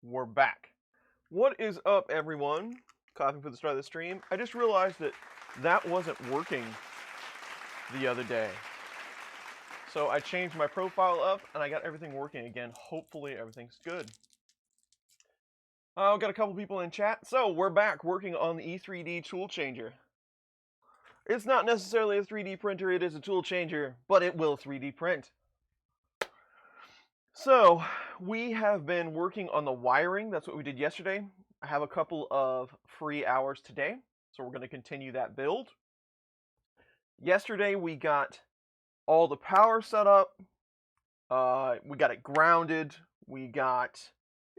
we're back. What is up, everyone? Clapping for the start of the stream. I just realized that wasn't working the other day. So I changed my profile up and I got everything working again. Hopefully everything's good. I've got a couple people in chat. So we're back working on the E3D tool changer. It's not necessarily a 3D printer, it is a tool changer, but it will 3D print. So we have been working on the wiring. That's what we did yesterday. I have a couple of free hours today, so we're going to continue that build. Yesterday we got all the power set up. We got it grounded. We got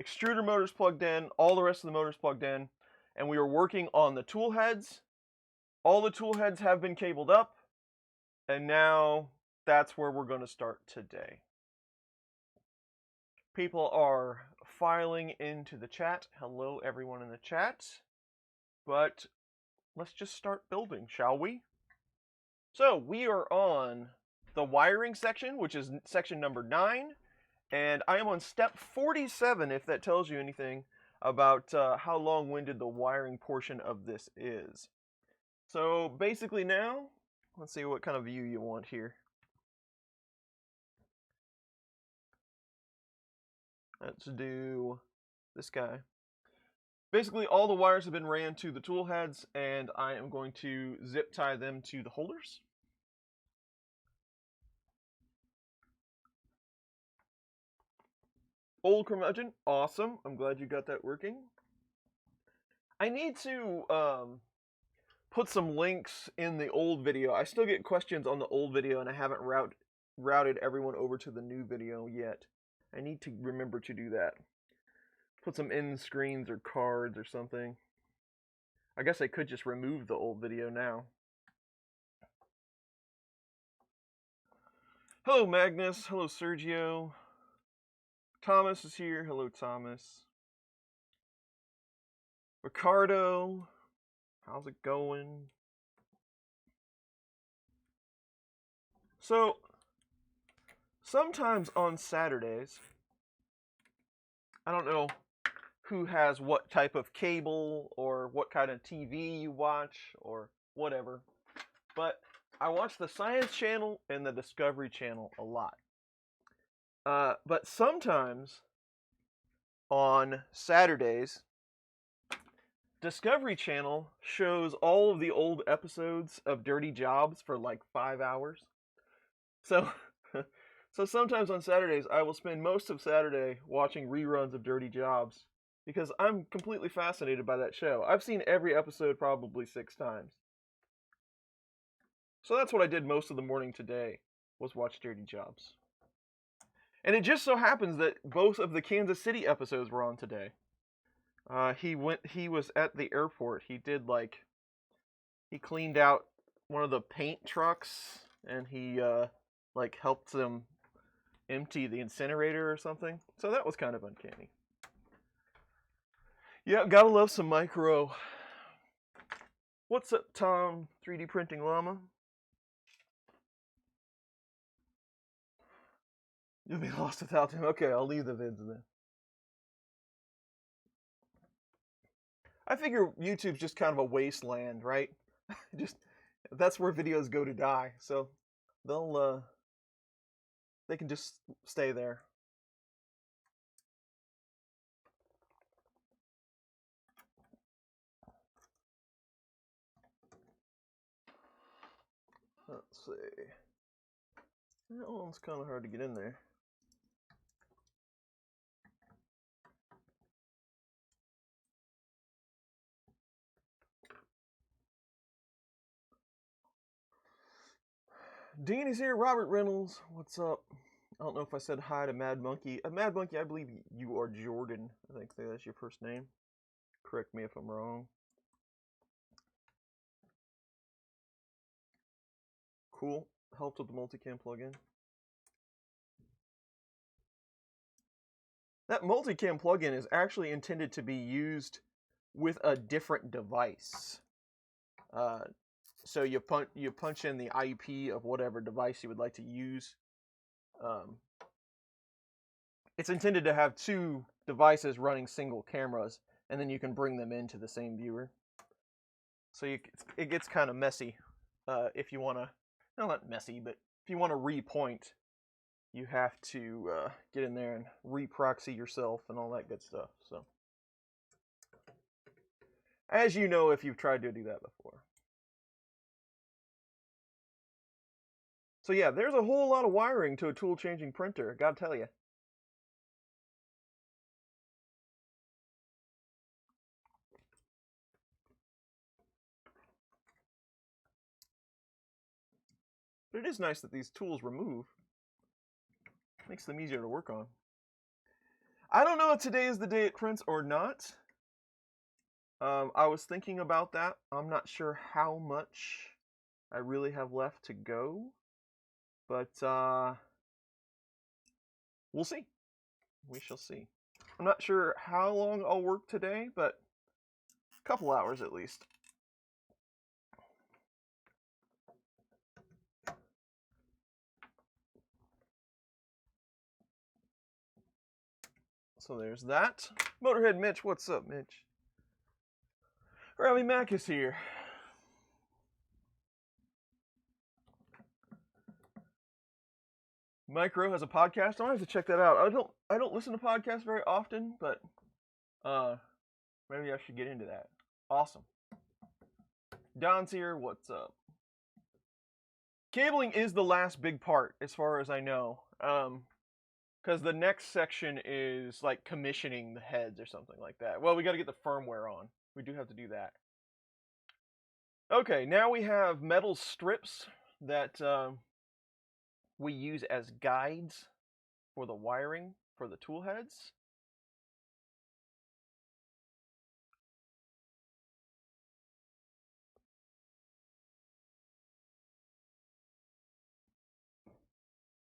extruder motors plugged in, all the rest of the motors plugged in, and we were working on the tool heads. All the tool heads have been cabled up, and now that's where we're going to start today. People are filing into the chat. Hello, everyone in the chat. But let's just start building, shall we? So we are on the wiring section, which is section number 9. And I am on step 47, if that tells you anything about how long-winded the wiring portion of this is. So basically now, let's see what kind of view you want here. Let's do this guy. Basically, all the wires have been ran to the tool heads, and I am going to zip tie them to the holders. Old curmudgeon, awesome. I'm glad you got that working. I need to put some links in the old video. I still get questions on the old video, and I haven't routed everyone over to the new video yet. I need to remember to do that. Put some end screens or cards or something. I guess I could just remove the old video now. Hello, Magnus. Hello, Sergio. Thomas is here. Hello, Thomas. Ricardo. How's it going? So, sometimes on Saturdays, I don't know who has what type of cable or what kind of TV you watch or whatever, but I watch the Science Channel and the Discovery Channel a lot. But sometimes on Saturdays, Discovery Channel shows all of the old episodes of Dirty Jobs for like 5 hours. So sometimes on Saturdays, I will spend most of Saturday watching reruns of Dirty Jobs because I'm completely fascinated by that show. I've seen every episode probably 6 times. So that's what I did most of the morning today, was watch Dirty Jobs. And it just so happens that both of the Kansas City episodes were on today. He was at the airport. He cleaned out one of the paint trucks, and he helped them empty the incinerator or something. So that was kind of uncanny. Yeah, gotta love some micro. What's up, Tom? 3D Printing Llama. You'll be lost without him. Okay, I'll leave the vids then. I figure YouTube's just kind of a wasteland, right? That's where videos go to die. So they can just stay there. Let's see. That one's kind of hard to get in there. Dean is here. Robert Reynolds, what's up? I don't know if I said hi to Mad Monkey. Mad Monkey, I believe you are Jordan. I think that's your first name. Correct me if I'm wrong. Cool. Helped with the multicam plugin. That multicam plugin is actually intended to be used with a different device. So you punch in the IP of whatever device you would like to use. It's intended to have two devices running single cameras, and then you can bring them into the same viewer. So it gets kind of messy if you want to, no, not messy, but if you want to repoint, you have to get in there and re-proxy yourself and all that good stuff. So, as you know, if you've tried to do that before. So yeah, there's a whole lot of wiring to a tool changing printer, gotta tell you. But it is nice that these tools remove. Makes them easier to work on. I don't know if today is the day it prints or not. I was thinking about that. I'm not sure how much I really have left to go. But we'll see. We shall see. I'm not sure how long I'll work today, but a couple hours at least. So there's that. Motorhead Mitch, what's up, Mitch? Rally Mac is here. Micro has a podcast. I have to check that out. I don't listen to podcasts very often, but maybe I should get into that. Awesome. Don's here. What's up? Cabling is the last big part, as far as I know. Because the next section is like commissioning the heads or something like that. Well, we got to get the firmware on. We do have to do that. Okay, now we have metal strips that we use as guides for the wiring for the tool heads.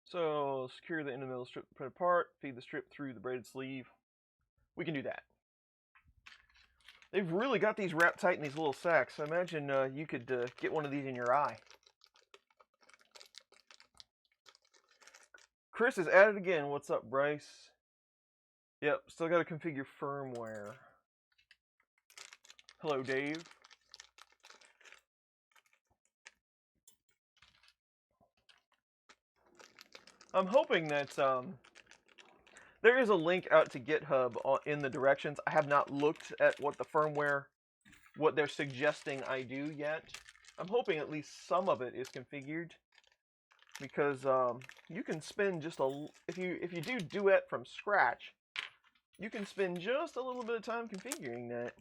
So secure the end of the middle strip printed part, feed the strip through the braided sleeve. We can do that. They've really got these wrapped tight in these little sacks. I imagine you could get one of these in your eye. Chris is at it again. What's up, Bryce? Yep, still got to configure firmware. Hello, Dave. I'm hoping that there is a link out to GitHub in the directions. I have not looked at what the firmware, what they're suggesting I do yet. I'm hoping at least some of it is configured, because you can spend just if you do Duet from scratch, you can spend just a little bit of time configuring that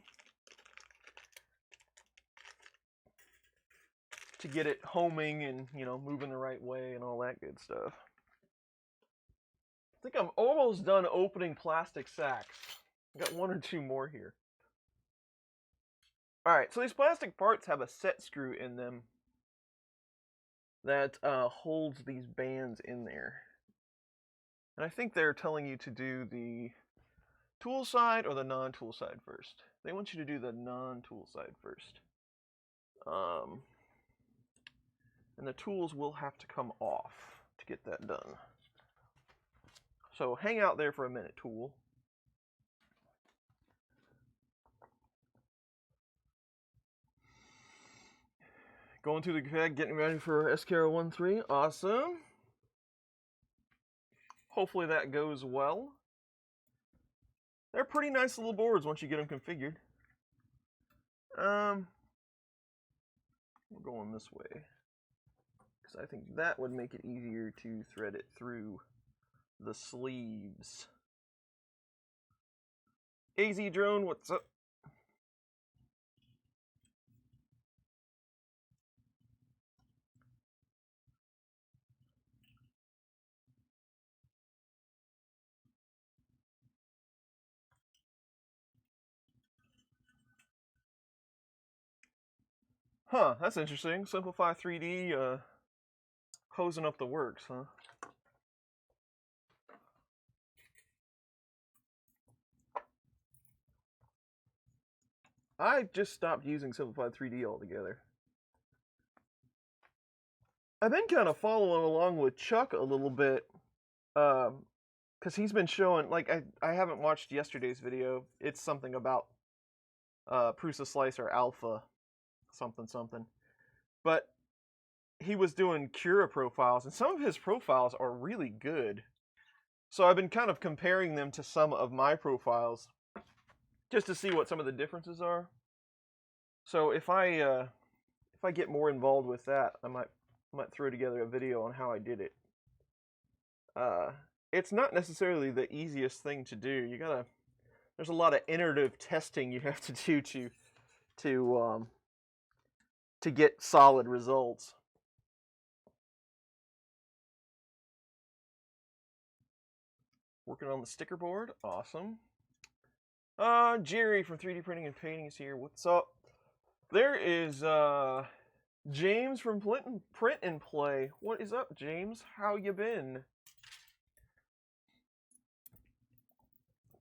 to get it homing and, you know, moving the right way and all that good stuff. I think I'm almost done opening plastic sacks. I got one or two more here. Alright, so these plastic parts have a set screw in them that holds these bands in there. And I think they're telling you to do the tool side or the non-tool side first. They want you to do the non-tool side first. And the tools will have to come off to get that done. So hang out there for a minute, tool. Going through the keg, getting ready for SKR13. Awesome. Hopefully that goes well. They're pretty nice little boards once you get them configured. We're going this way, because I think that would make it easier to thread it through the sleeves. AZ Drone, what's up? Huh, that's interesting. Simplify 3D, hosing up the works, huh? I just stopped using Simplified 3D altogether. I've been kind of following along with Chuck a little bit, because because he's been showing, like, I haven't watched yesterday's video. It's something about Prusa Slicer Alpha something something. But he was doing Cura profiles, and some of his profiles are really good. So I've been kind of comparing them to some of my profiles just to see what some of the differences are. So if I get more involved with that, I might throw together a video on how I did it. It's not necessarily the easiest thing to do. There's a lot of iterative testing you have to do to get solid results. Working on the sticker board, awesome. Jerry from 3D Printing and Painting is here. What's up? There is James from Print and Play. What is up, James? How you been?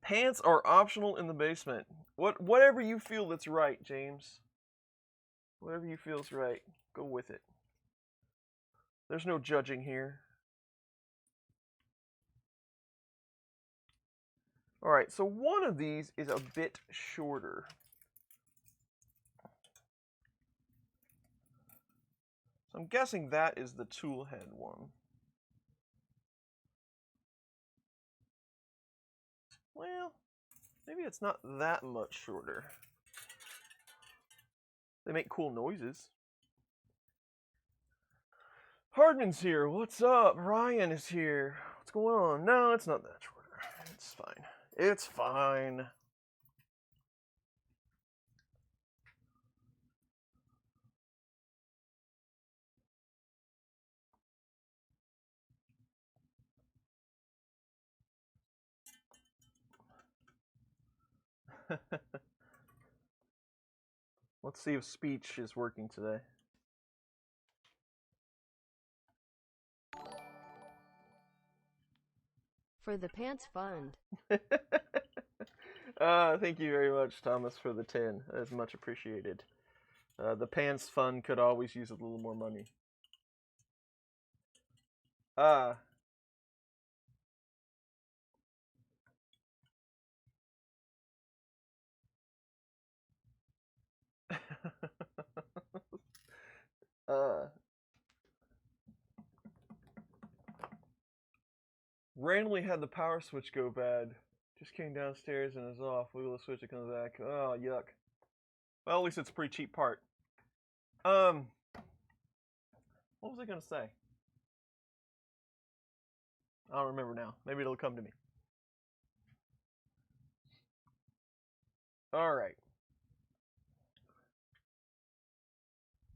Pants are optional in the basement. Whatever you feel that's right, James. Whatever you feel is right. Go with it. There's no judging here. Alright, so one of these is a bit shorter. So I'm guessing that is the tool head one. Well, maybe it's not that much shorter. They make cool noises. Hardman's here. What's up? Ryan is here. What's going on? No, it's not that shorter. It's fine. It's fine. Let's see if speech is working today. For the Pants Fund. Thank you very much, Thomas, for the 10. That is much appreciated. The Pants Fund could always use a little more money. Randomly had the power switch go bad. Just came downstairs and is off. Wiggle the switch, it comes back. Oh, yuck. Well, at least it's a pretty cheap part. What was I gonna say? I don't remember now. Maybe it'll come to me. Alright.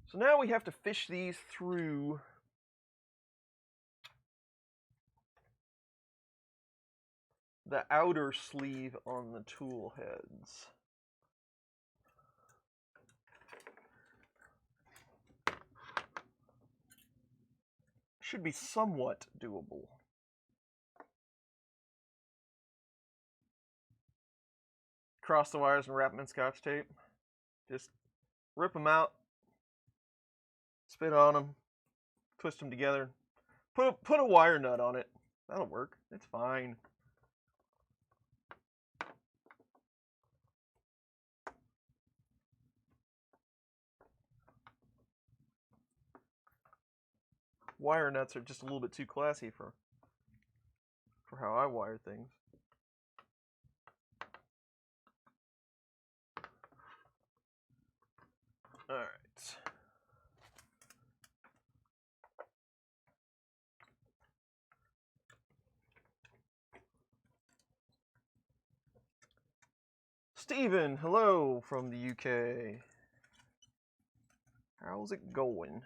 So now we have to fish these through the outer sleeve on the tool heads. Should be somewhat doable. Cross the wires and wrap them in Scotch tape. Just rip them out, spit on them, twist them together, put a wire nut on it. That'll work. It's fine. Wire nuts are just a little bit too classy for how I wire things. All right. Stephen, hello from the UK. How's it going?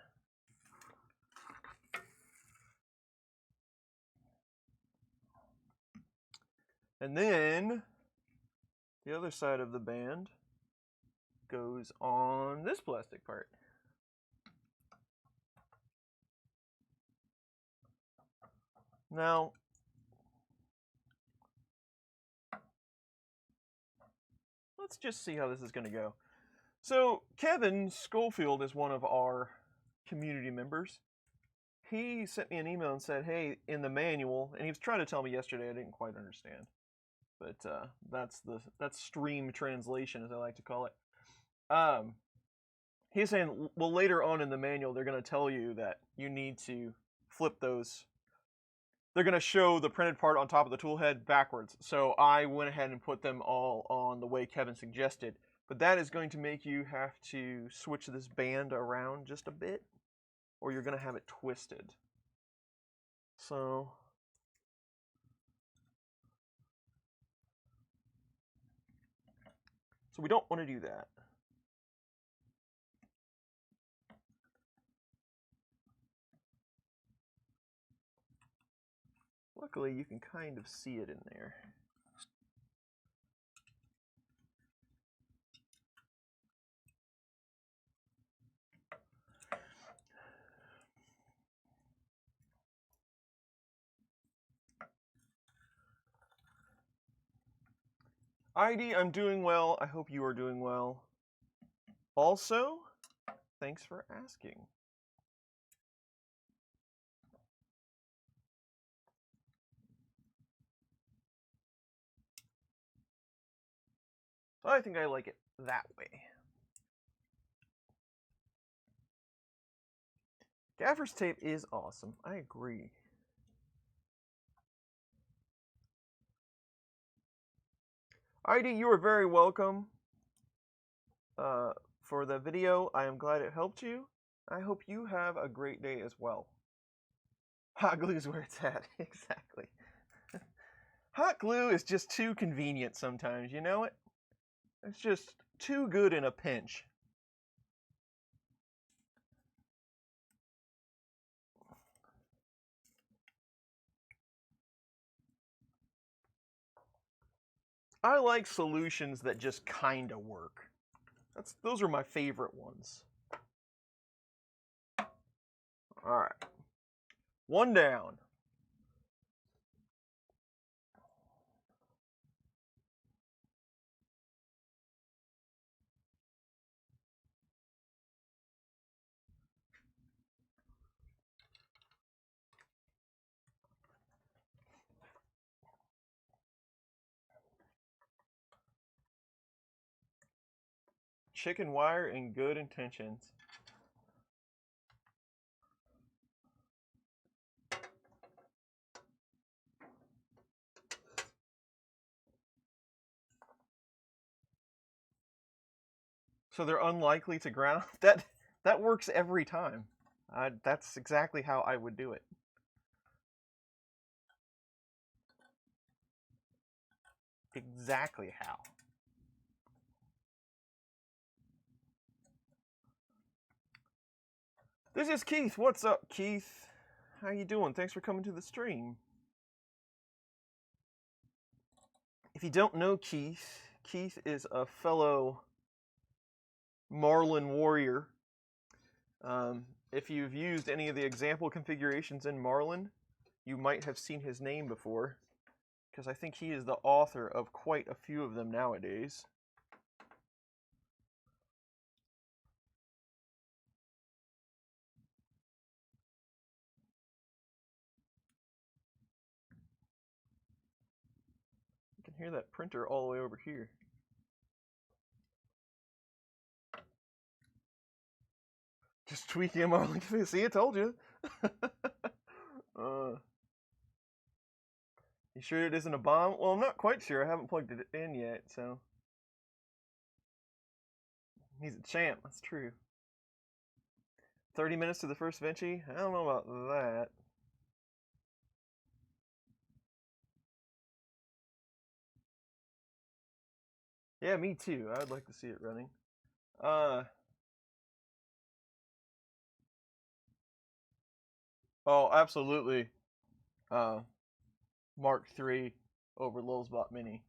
And then the other side of the band goes on this plastic part. Now, let's just see how this is going to go. So, Kevin Schofield is one of our community members. he sent me an email and said, hey, in the manual, and he was trying to tell me yesterday, I didn't quite understand. But that's stream translation, as I like to call it. He's saying, well, later on in the manual, they're going to tell you that you need to flip those. They're going to show the printed part on top of the tool head backwards. So I went ahead and put them all on the way Kevin suggested. But that is going to make you have to switch this band around just a bit, or you're going to have it twisted. So we don't want to do that. Luckily, you can kind of see it in there. ID, I'm doing well. I hope you are doing well. Also, thanks for asking. So I think I like it that way. Gaffer's tape is awesome. I agree. ID, you are very welcome for the video. I am glad it helped you. I hope you have a great day as well. Hot glue is where it's at. Exactly. Hot glue is just too convenient sometimes, you know it? It's just too good in a pinch. I like solutions that just kinda work. Those are my favorite ones. Alright. One down. Chicken wire and good intentions. So they're unlikely to ground. That works every time. That's exactly how I would do it. Exactly how. This is Keith. What's up, Keith? How you doing? Thanks for coming to the stream. If you don't know Keith, Keith is a fellow Marlin warrior. If you've used any of the example configurations in Marlin, you might have seen his name before, because I think he is the author of quite a few of them nowadays. You can hear that printer all the way over here. Just tweaking Marlin. See, I told you. You sure it isn't a bomb? Well, I'm not quite sure. I haven't plugged it in yet, so. He's a champ, that's true. 30 minutes to the first Vinci? I don't know about that. Yeah, me too. I'd like to see it running. Oh, absolutely. Mark III over Lulzbot Mini.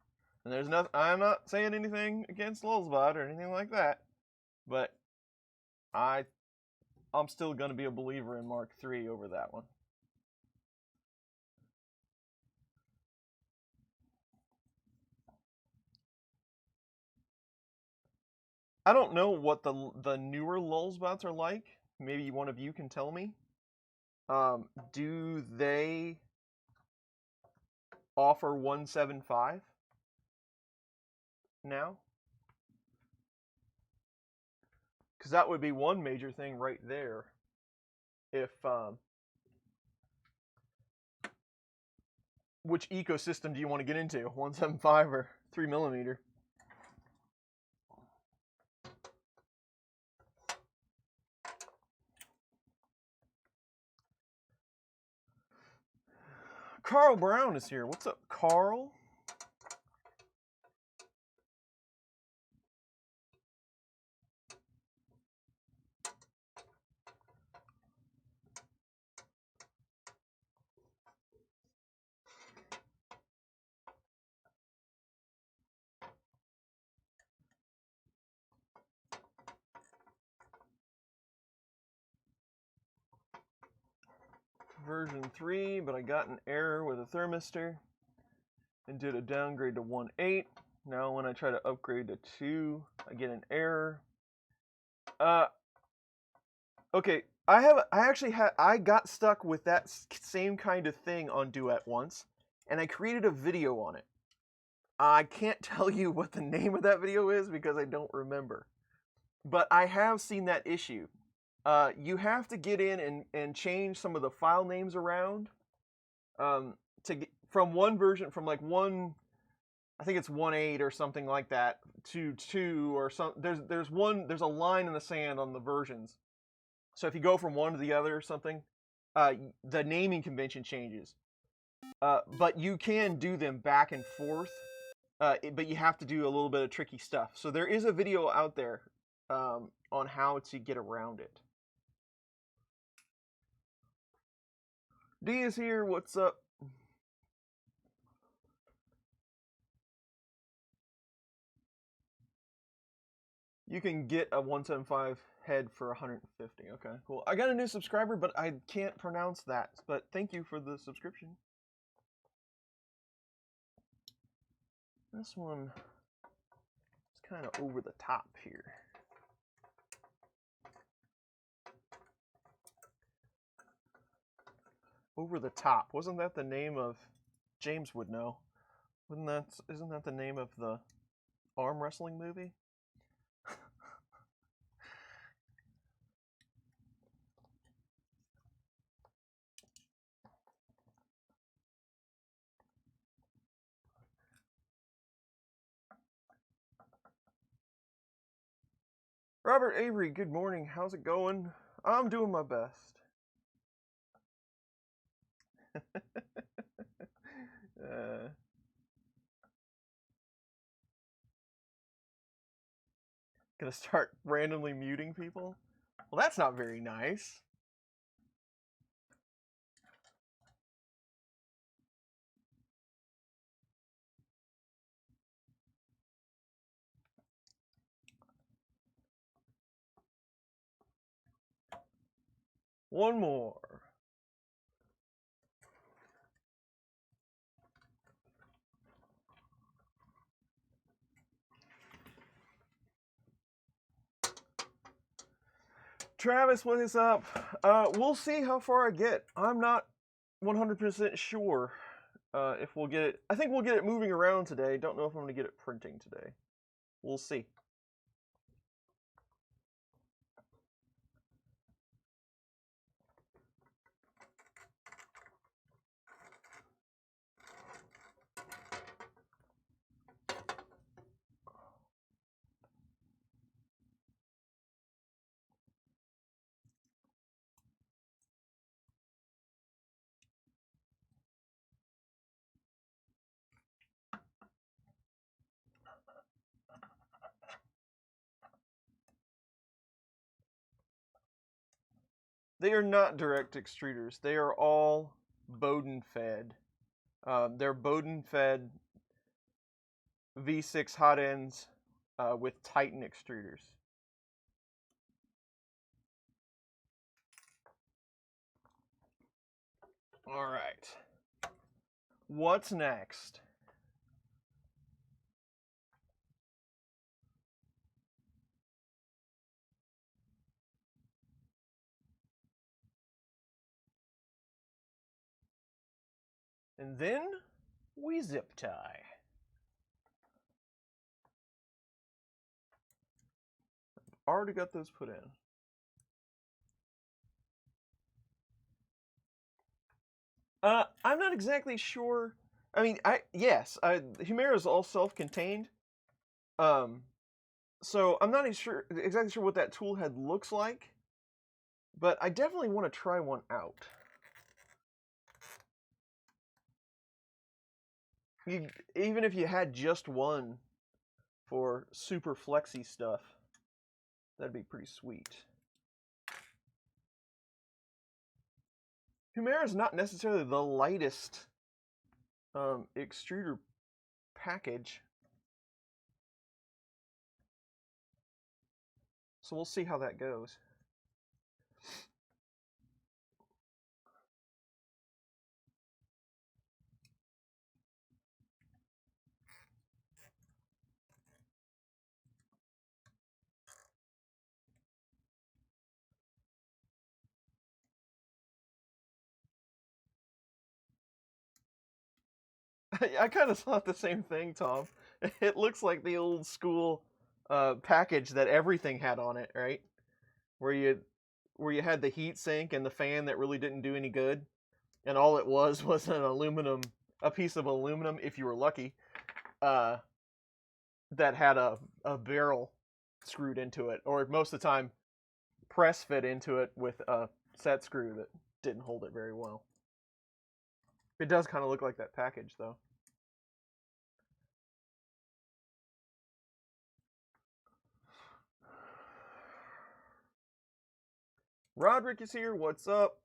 And there's nothing. I'm not saying anything against Lulzbot or anything like that, but I'm still gonna be a believer in Mark III over that one. I don't know what the newer Lulzbots are like. Maybe one of you can tell me. Do they offer 175 now? Because that would be one major thing right there. If which ecosystem do you want to get into? 175 or 3mm? Carl Brown is here. What's up, Carl? Version 3, but I got an error with a thermistor and did a downgrade to 1.8. Now when I try to upgrade to 2, I get an error. Okay, I got stuck with that same kind of thing on Duet once, and I created a video on it. I can't tell you what the name of that video is because I don't remember. But I have seen that issue. You have to get in and change some of the file names around to get from one version, from like one, I think it's 1.8 or something like that, to 2 or some. There's a line in the sand on the versions. So if you go from one to the other or something, the naming convention changes. But you can do them back and forth. But you have to do a little bit of tricky stuff. So there is a video out there on how to get around it. D is here. What's up? You can get a 175 head for 150. Okay, cool. I got a new subscriber, but I can't pronounce that. But thank you for the subscription. This one is kind of over the top here. Over the top. Wasn't that the name of... James would know. Isn't that the name of the arm wrestling movie? Robert Avery, good morning. How's it going? I'm doing my best. Gonna start randomly muting people? Well, that's not very nice. One more. Travis, what is up? We'll see how far I get. I'm not 100% sure if we'll get it. I think we'll get it moving around today. Don't know if I'm going to get it printing today. We'll see. They are not direct extruders. They are all Bowden fed. They're Bowden fed V6 hot ends with Titan extruders. All right. What's next? And then we zip tie. Already got those put in. I'm not exactly sure. I mean, yes, Humera is all self-contained. So I'm not exactly sure what that tool head looks like, but I definitely want to try one out. Even if you had just one for super flexy stuff, that'd be pretty sweet. Humera is not necessarily the lightest extruder package, so we'll see how that goes. I kind of thought the same thing, Tom. It looks like the old school package that everything had on it, right? Where you had the heat sink and the fan that really didn't do any good, and all it was a piece of aluminum, if you were lucky, that had a barrel screwed into it, or most of the time press fit into it with a set screw that didn't hold it very well. It does kind of look like that package, though. Roderick is here. What's up?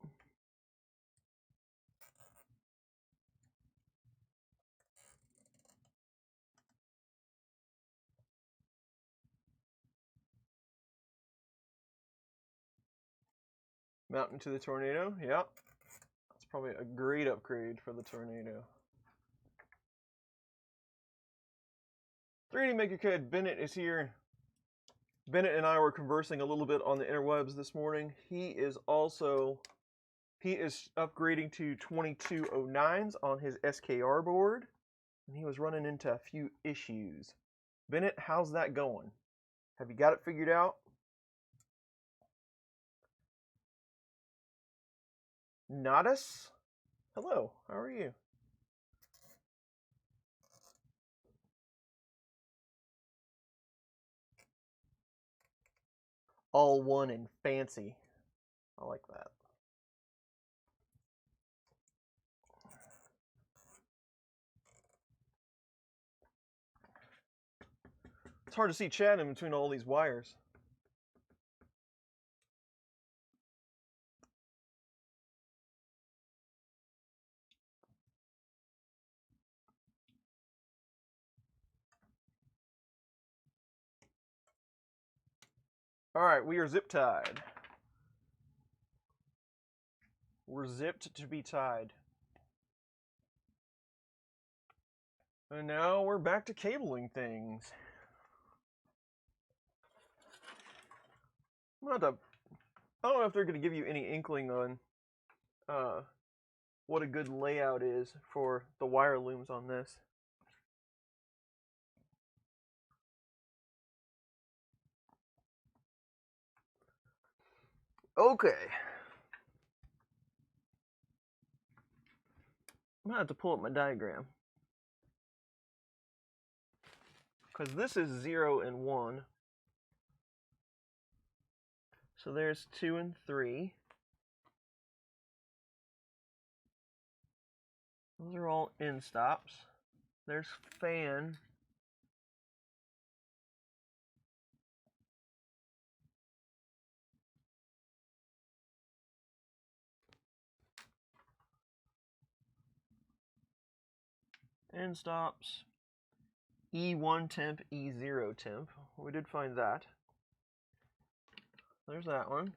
Mountain to the Tornado. Yeah. That's probably a great upgrade for the Tornado. 3D Maker Kid Bennett is here. Bennett and I were conversing a little bit on the interwebs this morning. He is upgrading to 2209s on his SKR board, and he was running into a few issues. Bennett, how's that going? Have you got it figured out? Nadas? Hello, how are you? All one and fancy. I like that. It's hard to see chat in between all these wires. Alright, we are zip tied. We're zipped to be tied. And now we're back to cabling things. I don't know if they're going to give you any inkling on what a good layout is for the wire looms on this. Okay. I'm going to have to pull up my diagram, because this is 0 and 1. So there's 2 and 3. Those are all end stops. There's fan. End stops. E1 temp, E0 temp. We did find that. There's that one.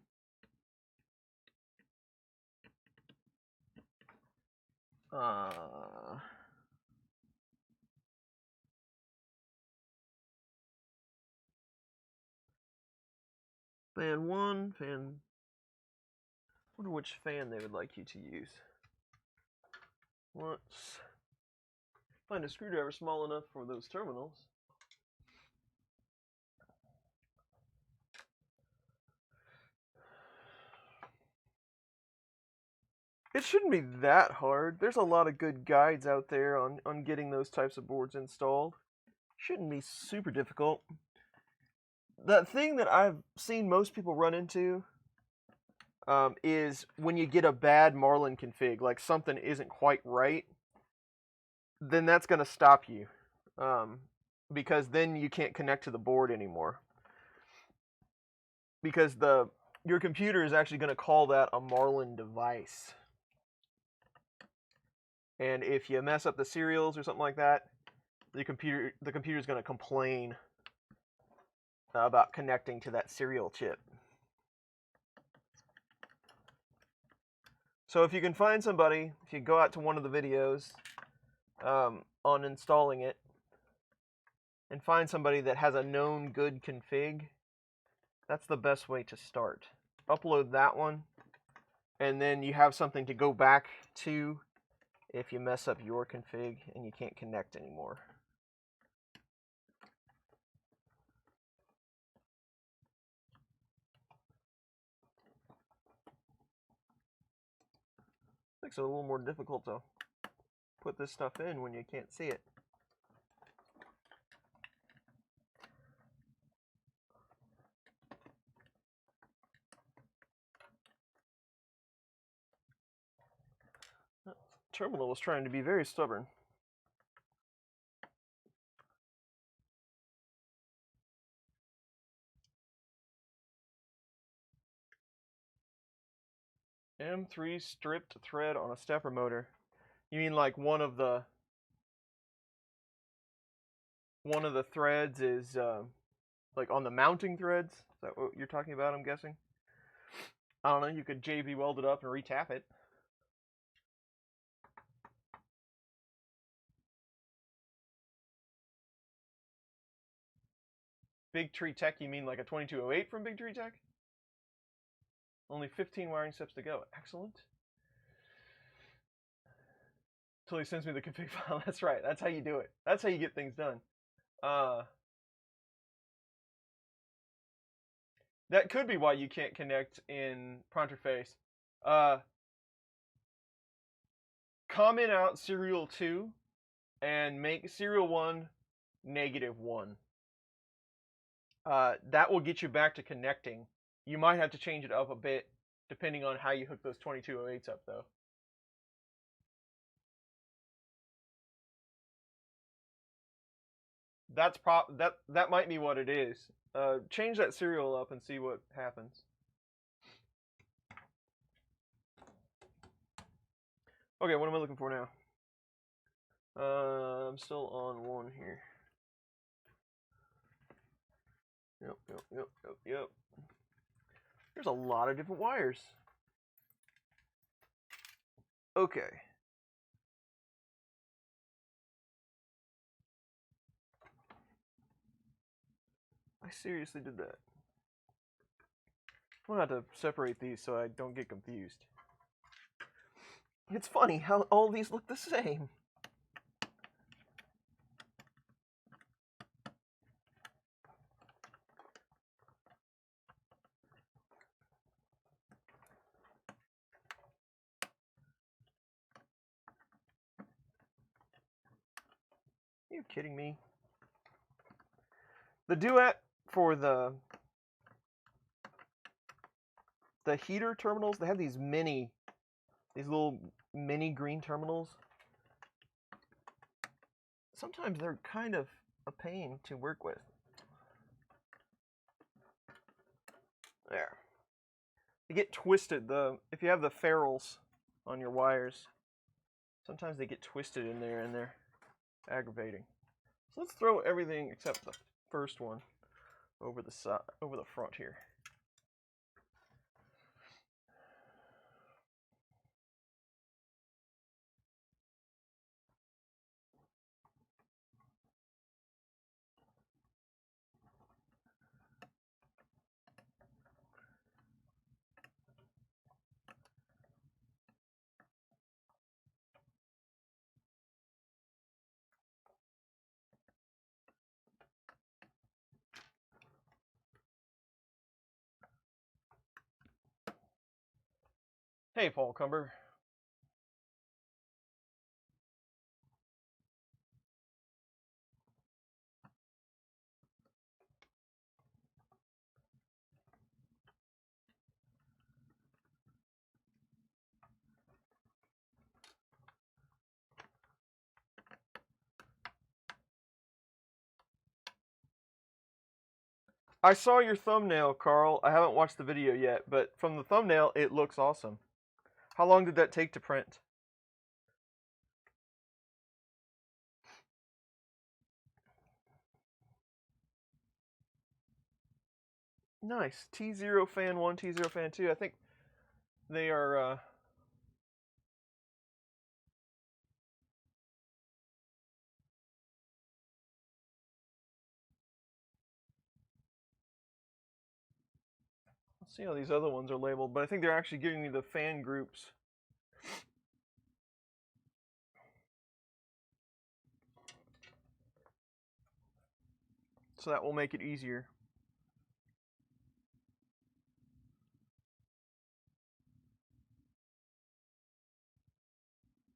Fan 1, fan... I wonder which fan they would like you to use. Let's find a screwdriver small enough for those terminals. It shouldn't be that hard. There's a lot of good guides out there on getting those types of boards installed. Shouldn't be super difficult. The thing that I've seen most people run into is when you get a bad Marlin config, like something isn't quite right, then that's going to stop you, because then you can't connect to the board anymore. Because your computer is actually going to call that a Marlin device. And if you mess up the serials or something like that, the computer's going to complain about connecting to that serial chip. So if you can find somebody, if you go out to one of the videos on installing it, and find somebody that has a known good config, that's the best way to start. Upload that one, and then you have something to go back to if you mess up your config and you can't connect anymore. Makes it a little more difficult to put this stuff in when you can't see it. That terminal was trying to be very stubborn. M3 stripped thread on a stepper motor. You mean like one of the threads is like on the mounting threads? Is that what you're talking about, I'm guessing? I don't know, you could JB weld it up and retap it. Big Tree Tech, you mean like a 2208 from Big Tree Tech? Only 15 wiring steps to go. Excellent. Until he sends me the config file. That's right. That's how you do it. That's how you get things done. That could be why you can't connect in Pronterface. Comment out serial 2 and make serial 1 -1. That will get you back to connecting. You might have to change it up a bit depending on how you hook those 2208s up, though. That might be what it is. Change that serial up and see what happens. Okay, what am I looking for now? I'm still on 1 here. Yep. There's a lot of different wires. Okay. I seriously did that. I'm gonna have to separate these so I don't get confused. It's funny how all these look the same. Are you kidding me? The duet for the heater terminals, they have these little mini green terminals. Sometimes they're kind of a pain to work with. There. They get twisted. If you have the ferrules on your wires, sometimes they get twisted in there and they're aggravating. So let's throw everything except the first one over the front here. Hey, Paul Cumber. I saw your thumbnail, Carl. I haven't watched the video yet, but from the thumbnail, it looks awesome. How long did that take to print? Nice. T0 fan 1, T0 fan 2. I think they are... Let's see how these other ones are labeled, but I think they're actually giving me the fan groups. So that will make it easier.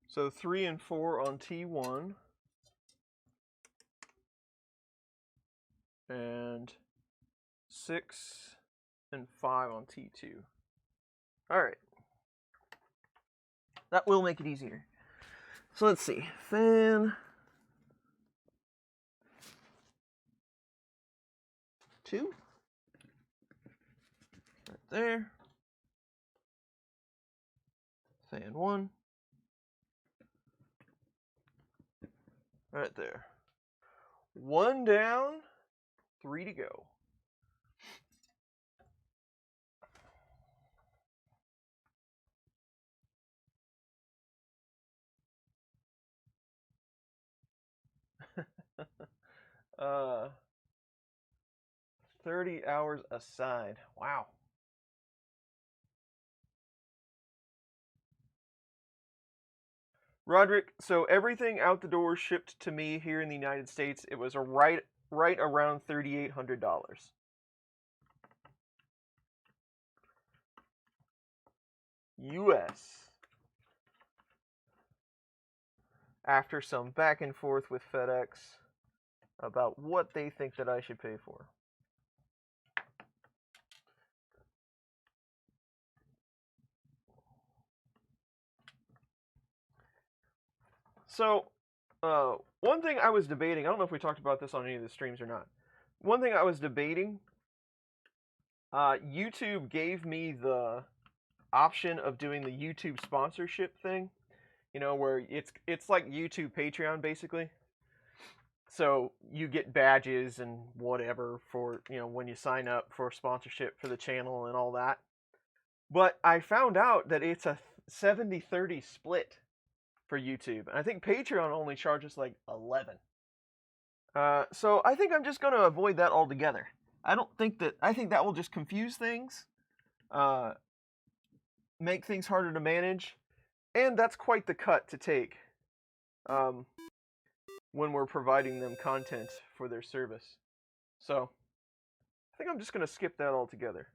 So 3 and 4 on T1. And 6 and 5 on T2. Alright. That will make it easier. So let's see. Fan 2. Right there. Fan 1. Right there. 1 down, 3 to go. uh, 30 hours aside. Wow. Roderick, so everything out the door shipped to me here in the United States, it was right around $3,800. US. After some back and forth with FedEx about what they think that I should pay for. So, one thing I was debating, I don't know if we talked about this on any of the streams or not. One thing I was debating, YouTube gave me the option of doing the YouTube sponsorship thing, you know, where it's like YouTube Patreon basically. So you get badges and whatever for, you know, when you sign up for sponsorship for the channel and all that. But I found out that it's a 70-30 split for YouTube. And I think Patreon only charges like 11. So I think I'm just going to avoid that altogether. I think that will just confuse things, make things harder to manage, and that's quite the cut to take when we're providing them content for their service. So I think I'm just going to skip that altogether.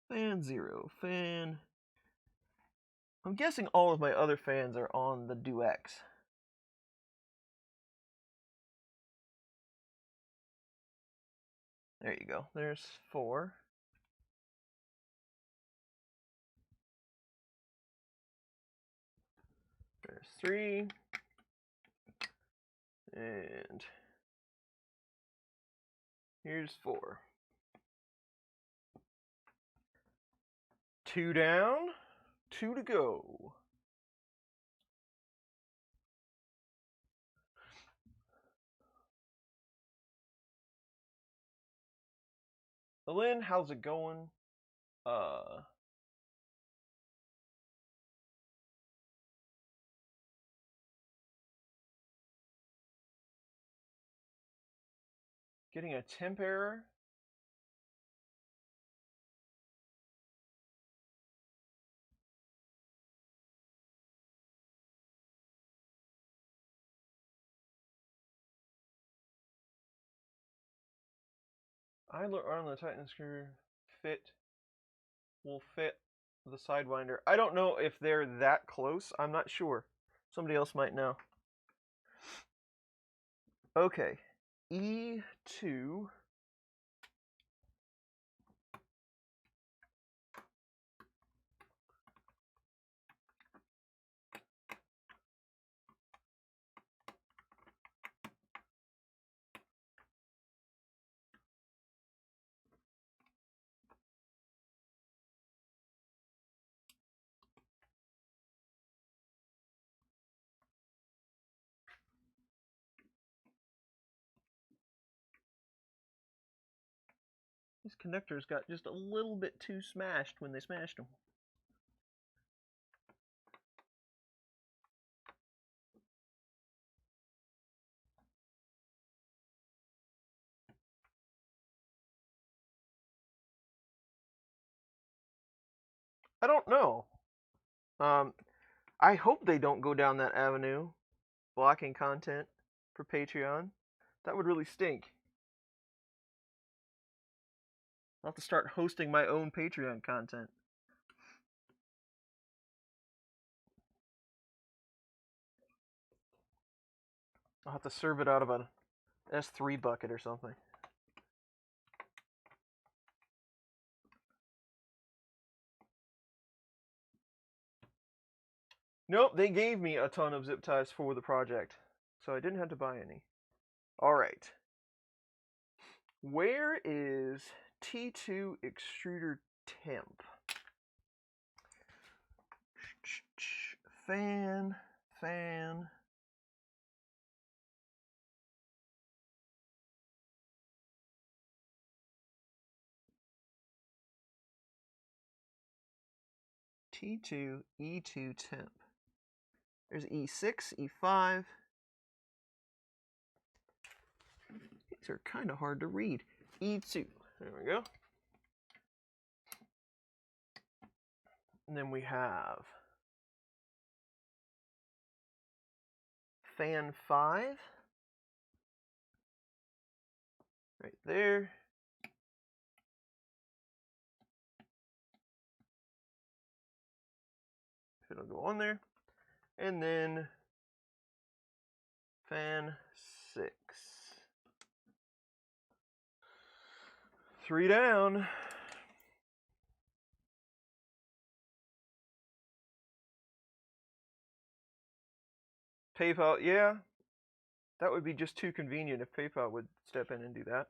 Fan 0, fan... I'm guessing all of my other fans are on the DuX. There you go. There's 4. There's 3. And here's 4. 2 down, 2 to go. Lynn, how's it going? Getting a temp error? idler arm of the Titan screw will fit the Sidewinder. I don't know if they're that close. I'm not sure. Somebody else might know. Okay, E2. These connectors got just a little bit too smashed when they smashed them. I don't know. I hope they don't go down that avenue, blocking content for Patreon. That would really stink. I'll have to start hosting my own Patreon content. I'll have to serve it out of an S3 bucket or something. Nope, they gave me a ton of zip ties for the project, so I didn't have to buy any. Alright. Where is T2 extruder temp? Fan. T2, E2 temp. There's E6, E5. These are kind of hard to read. E2. There we go. And then we have fan 5. Right there. It'll go on there. And then fan 6. 3 down. PayPal, yeah. That would be just too convenient if PayPal would step in and do that.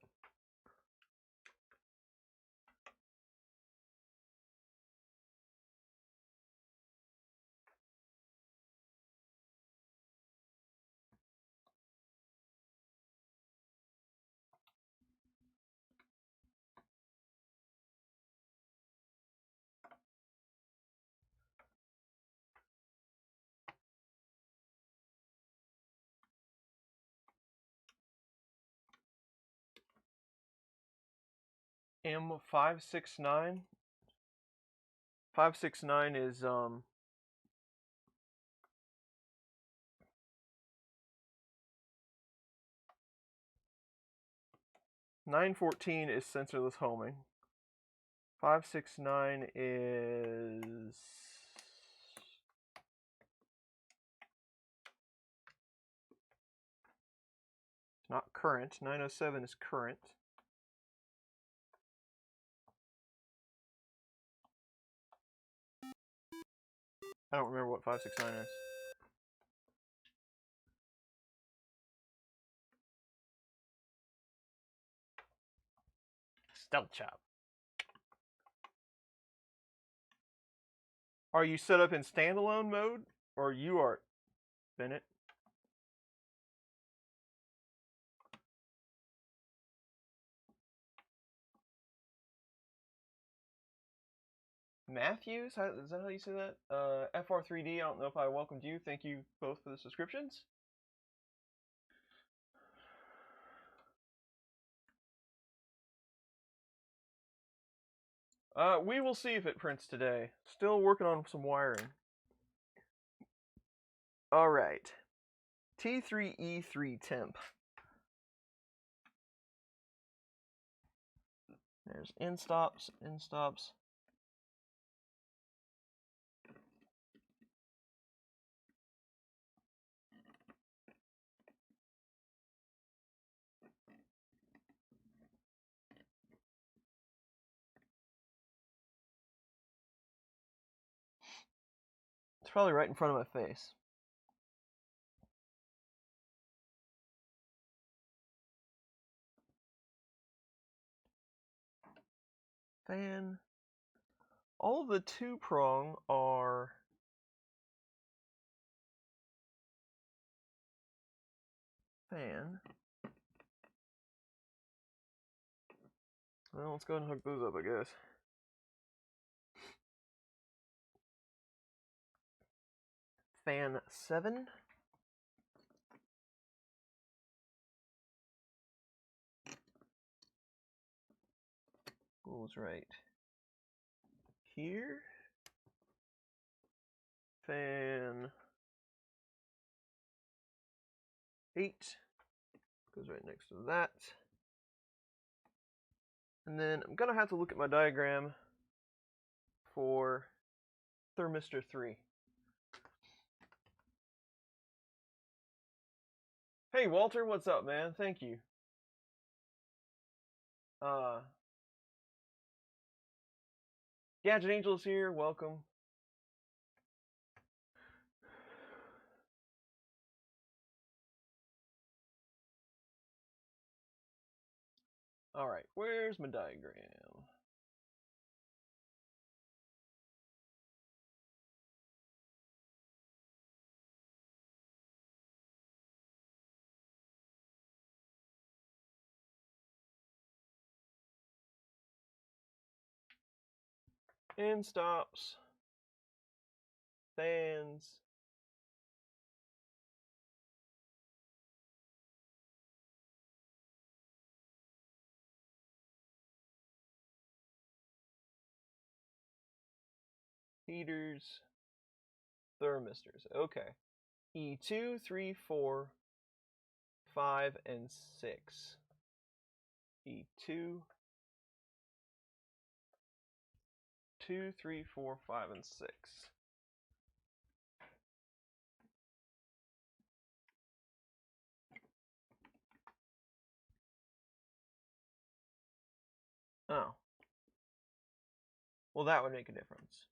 M569. 569 is 914 is sensorless homing. 569 is not current. 907 is current. I don't remember what 569 is. Stealth chop. Are you set up in standalone mode or UART, Bennett? Matthews? Is that how you say that? FR3D, I don't know if I welcomed you. Thank you both for the subscriptions. We will see if it prints today. Still working on some wiring. Alright. T3E3 temp. There's in stops, in stops. It's probably right in front of my face. Fan. All of the two-prong are fan. Well, let's go ahead and hook those up, I guess. Fan 7. Goes right here. Fan 8 goes right next to that. And then I'm going to have to look at my diagram for Thermistor 3. Hey, Walter, what's up, man? Thank you. Gadget Angel's here. Welcome. All right, where's my diagram? In stops, fans, heaters, thermistors. Okay. E2, 3, 4, 5, and 6. E2, 2, 3, 4, 5, and 6. Oh. Well, that would make a difference.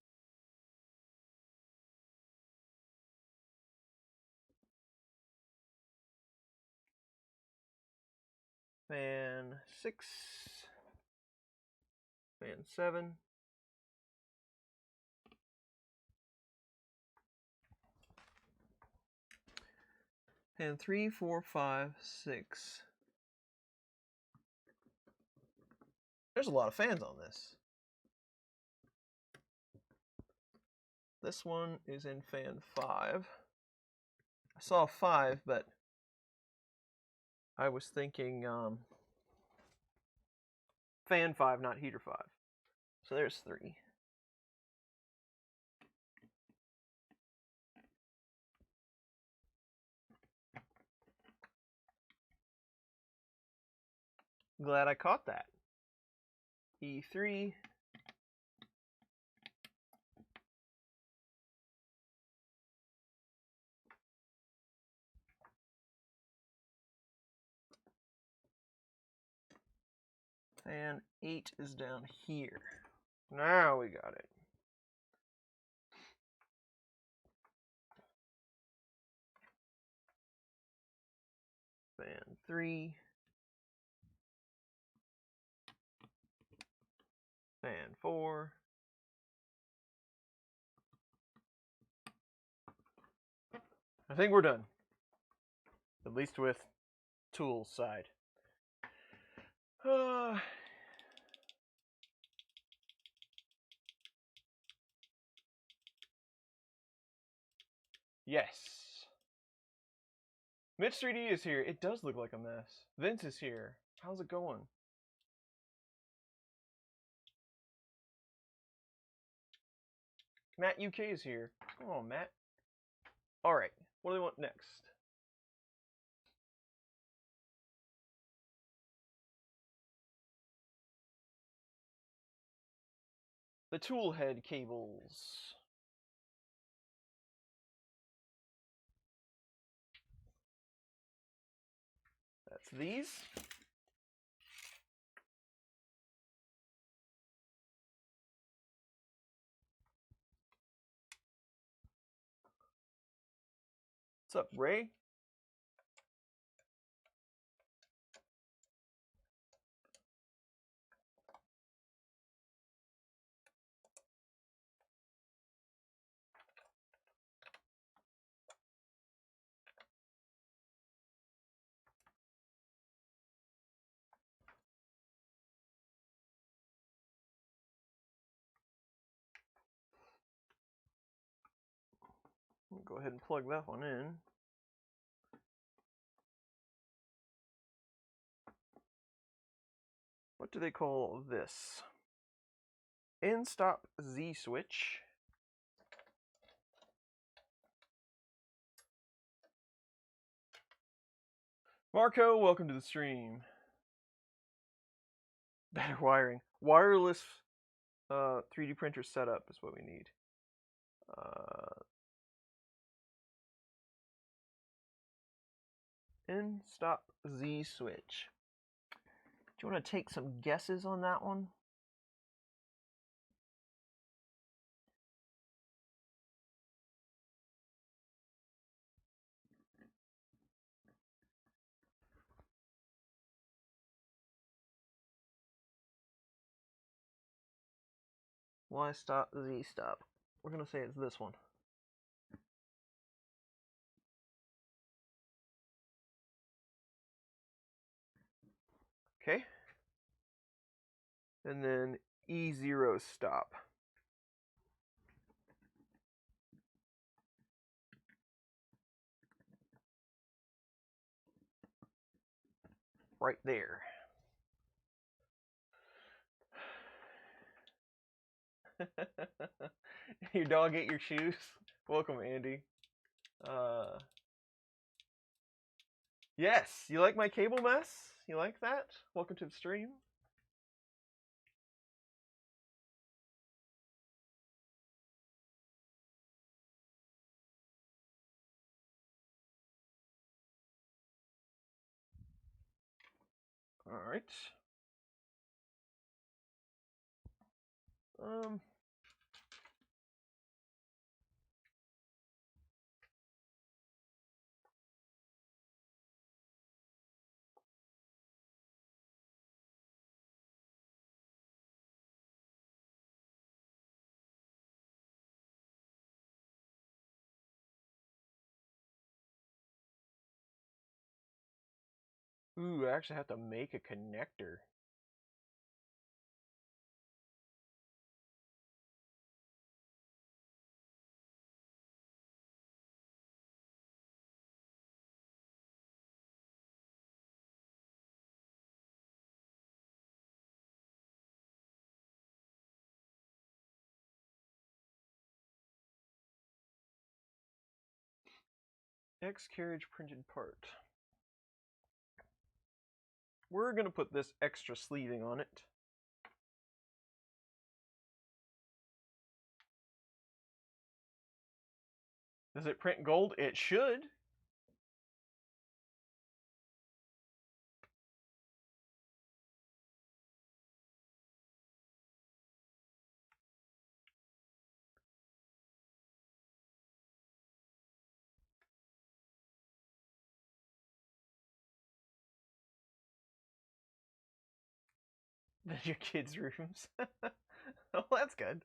Fan 6. Fan 7. Fan 3, 4, 5, 6. There's a lot of fans on this. This one is in fan 5. I saw 5, but I was thinking fan 5, not heater 5. So there's 3. Glad I caught that. E3. Fan 8 is down here. Now we got it. Fan 3. Fan 4. I think we're done. At least with tools side. Yes. Mitch 3D is here. It does look like a mess. Vince is here. How's it going? Matt UK is here. Come on, Matt. Alright, what do they want next? the tool head cables. That's these. What's up, Ray? I'll go ahead and plug that one in. What do they call this? End stop Z switch. Marco, welcome to the stream. Better wiring. Wireless 3D printer setup is what we need. End stop Z switch. Do you want to take some guesses on that one? Y stop, Z stop. We're going to say it's this one. Okay. And then E0 stop. Right there. Your dog ate your shoes? Welcome, Andy. Yes, you like my cable mess? You like that? Welcome to the stream. All right. Ooh, I actually have to make a connector. X carriage printed part. We're going to put this extra sleeving on it. Does it print gold? It should. Your kids' rooms. Oh, that's good.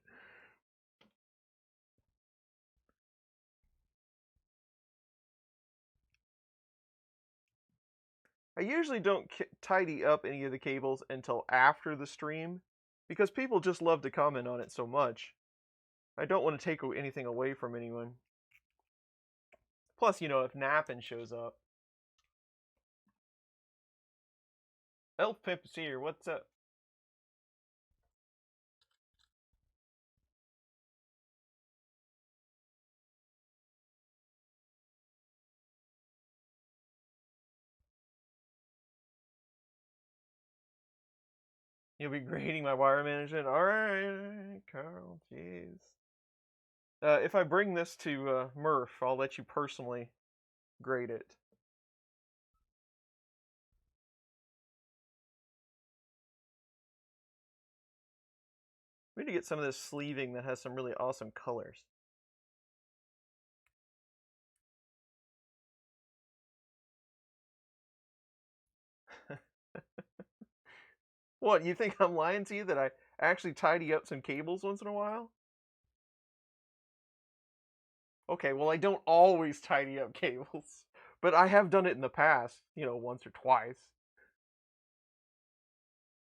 I usually don't tidy up any of the cables until after the stream because people just love to comment on it so much. I don't want to take anything away from anyone. Plus, you know, if Nappin shows up. Elf Pimp is here. What's up? You'll be grading my wire management? Alright, Carl, jeez. If I bring this to Murph, I'll let you personally grade it. We need to get some of this sleeving that has some really awesome colors. What, you think I'm lying to you that I actually tidy up some cables once in a while? Okay, well, I don't always tidy up cables, but I have done it in the past, once or twice.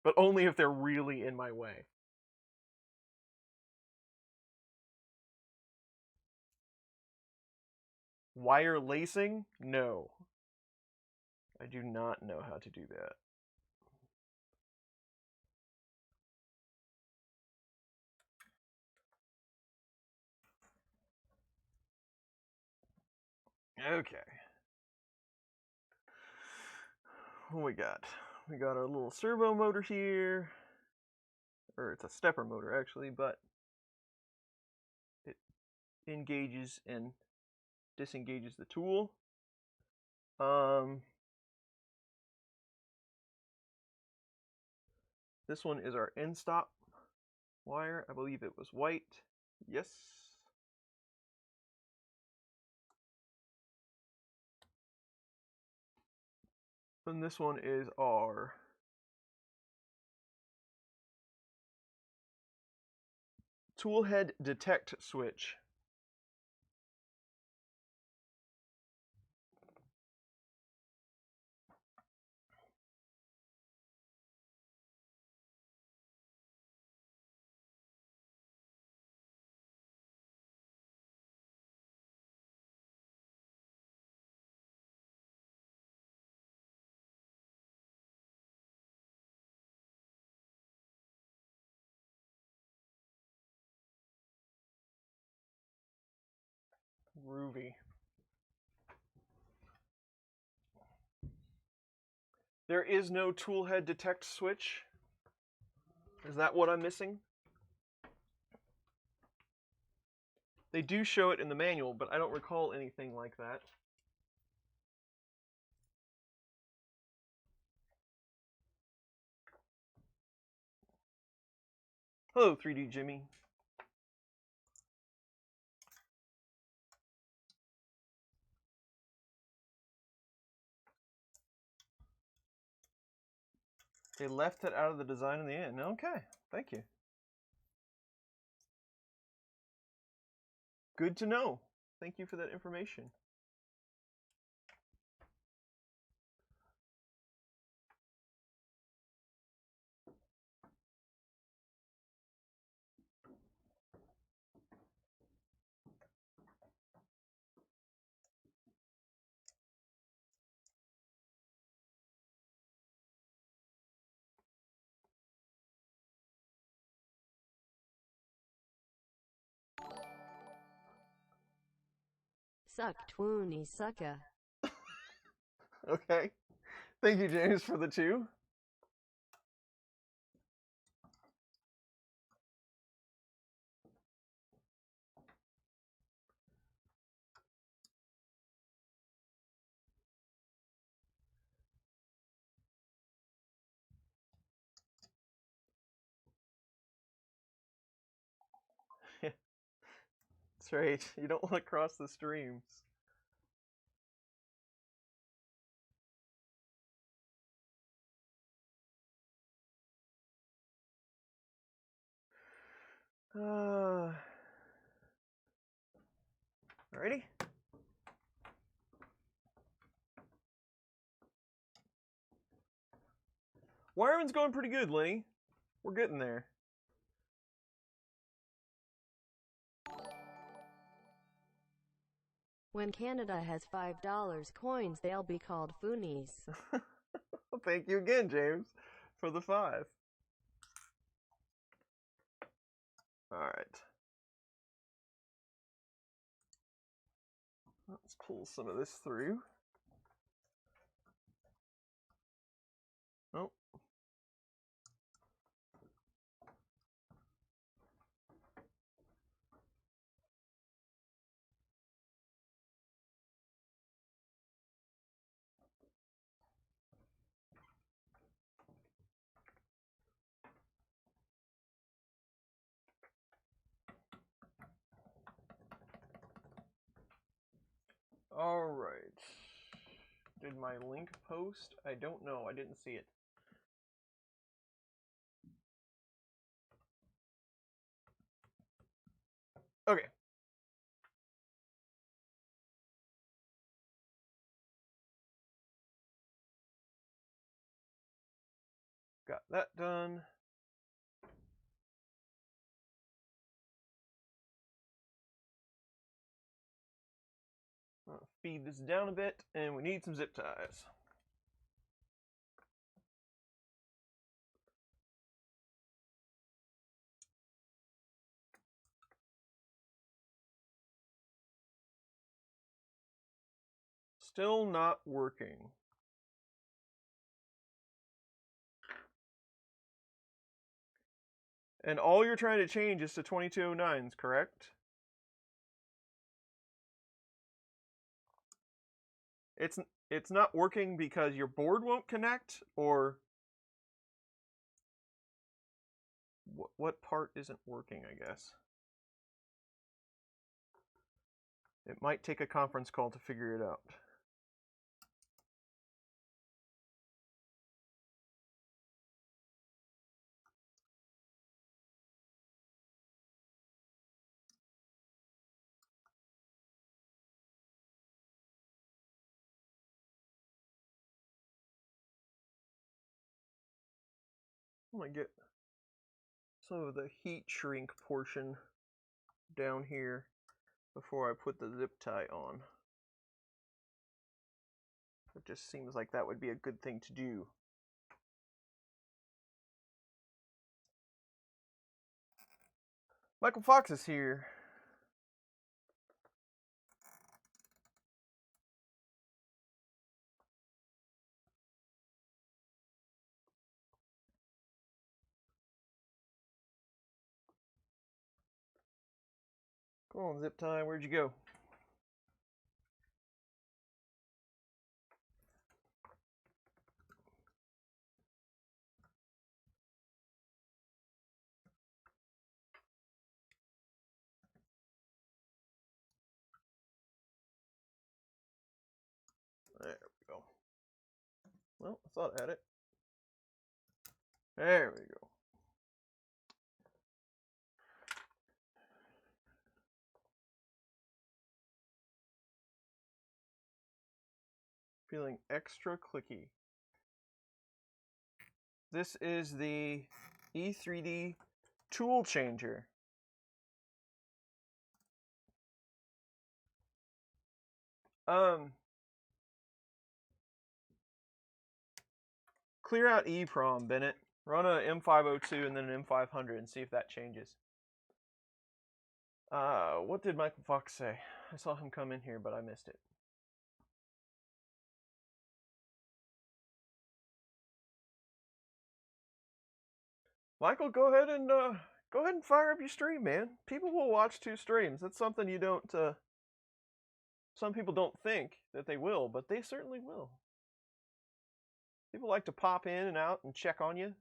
But only if they're really in my way. Wire lacing? No. I do not know how to do that. Okay. What we got? We got our little servo motor here. Or it's a stepper motor, actually, but it engages and disengages the tool. This one is our end stop wire. I believe it was white. Yes. And this one is our tool head detect switch. Groovy. There is no tool head detect switch. Is that what I'm missing? They do show it in the manual, but I don't recall anything like that. Hello, 3D Jimmy. They left it out of the design in the end. Okay, thank you. Good to know. Thank you for that information. Suck twoony sucka. Okay. Thank you, James, for the 2. That's right. You don't want to cross the streams. Alrighty. Wiring's going pretty good, Lenny. We're getting there. When Canada has $5 coins, they'll be called foonies. Well, thank you again, James, for the 5. Alright. Let's pull some of this through. Oh. All right. Did my link post? I don't know. I didn't see it. Okay. Got that done. I'll feed this down a bit, and we need some zip ties. Still not working. And all you're trying to change is to 2209s, correct? It's not working because your board won't connect, or what part isn't working, I guess. It might take a conference call to figure it out. I'm gonna get some of the heat shrink portion down here before I put the zip tie on. It just seems like that would be a good thing to do. Michael Fox is here. Come on, zip tie, where'd you go? There we go. Well, I thought I had it. There we go. Feeling extra clicky. This is the E3D tool changer. Clear out EEPROM, Bennett. Run a M502 and then an M500 and see if that changes. What did Michael Fox say? I saw him come in here, but I missed it. Michael, go ahead and fire up your stream, man. People will watch 2 streams. That's something you don't. Some people don't think that they will, but they certainly will. People like to pop in and out and check on you.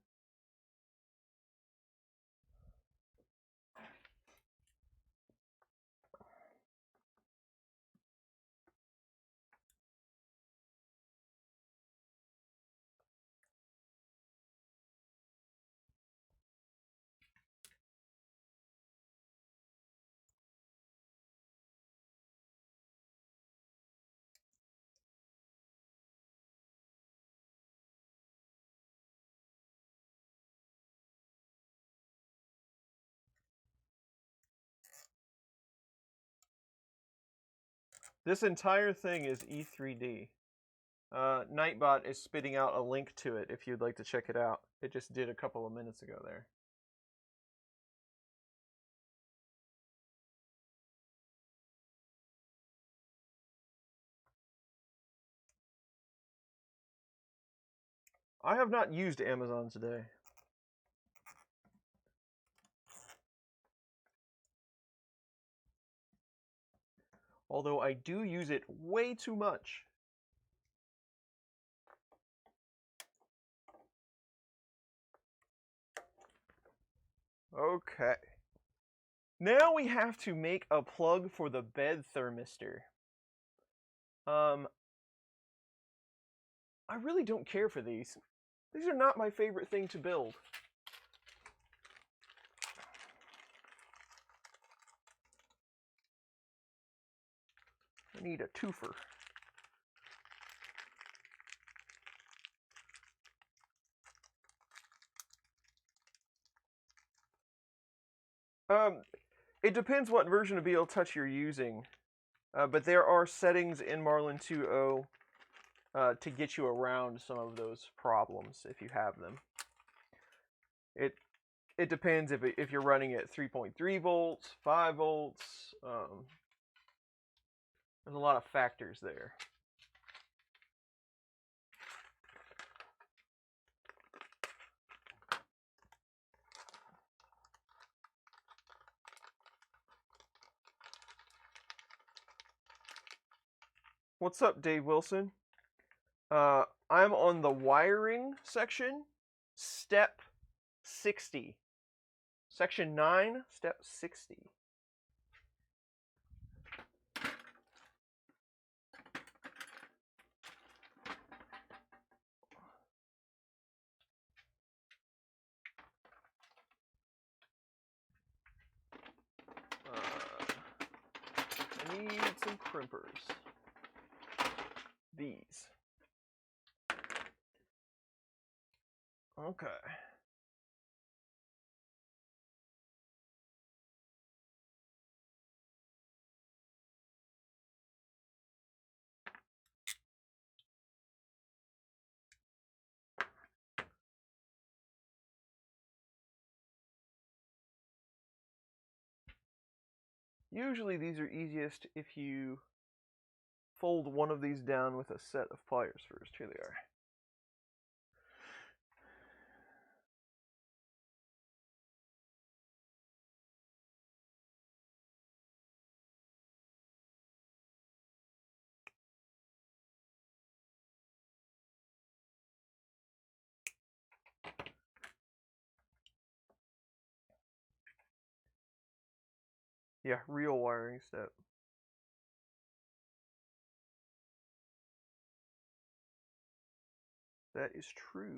This entire thing is E3D. Nightbot is spitting out a link to it if you'd like to check it out. It just did a couple of minutes ago there. I have not used Amazon today. Although I do use it way too much. Okay. Now we have to make a plug for the bed thermistor. I really don't care for these. These are not my favorite thing to build. I need a twofer. It depends what version of BL Touch you're using, but there are settings in Marlin 2.0 to get you around some of those problems if you have them. It depends if you're running at 3.3 volts, 5 volts. There's a lot of factors there. What's up, Dave Wilson? I'm on the wiring section, step 60. Section 9, step 60. I need some crimpers. These. Okay. Usually these are easiest if you fold one of these down with a set of pliers first. Here they are. Yeah, real wiring step. That is true.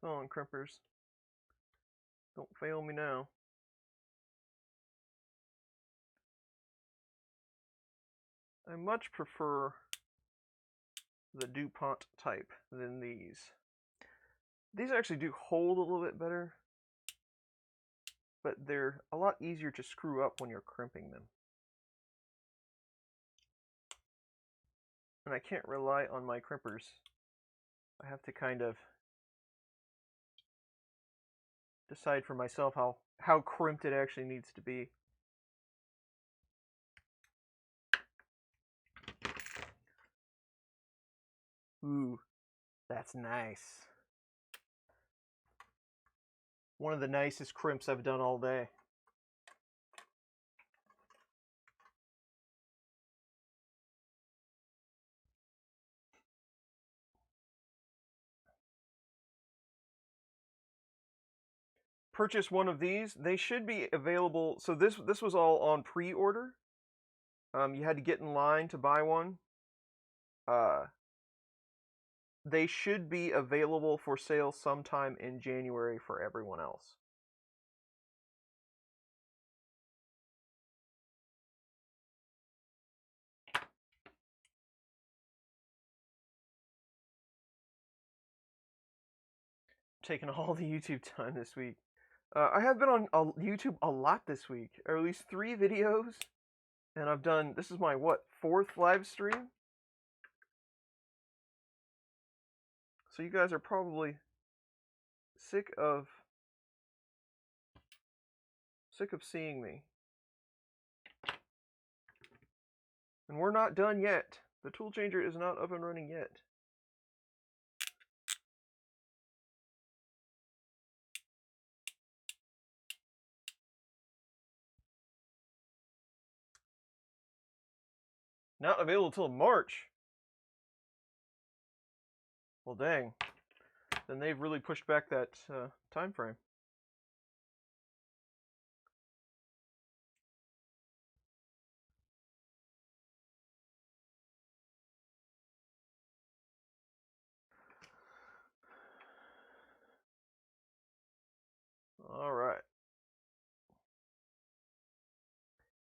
Come on, crimpers. Don't fail me now. I much prefer the DuPont type than these. These actually do hold a little bit better, but they're a lot easier to screw up when you're crimping them. And I can't rely on my crimpers. I have to kind of decide for myself how crimped it actually needs to be. Ooh, that's nice. One of the nicest crimps I've done all day. Purchase one of these. They should be available. So this was all on pre-order. You had to get in line to buy one. They should be available for sale sometime in January for everyone else. Taking all the YouTube time this week. I have been on YouTube a lot this week, or at least 3 videos, and I've done, this is my, what, 4th live stream? So you guys are probably sick of seeing me. And we're not done yet. The tool changer is not up and running yet. Not available till March. Well, dang. Then they've really pushed back that time frame.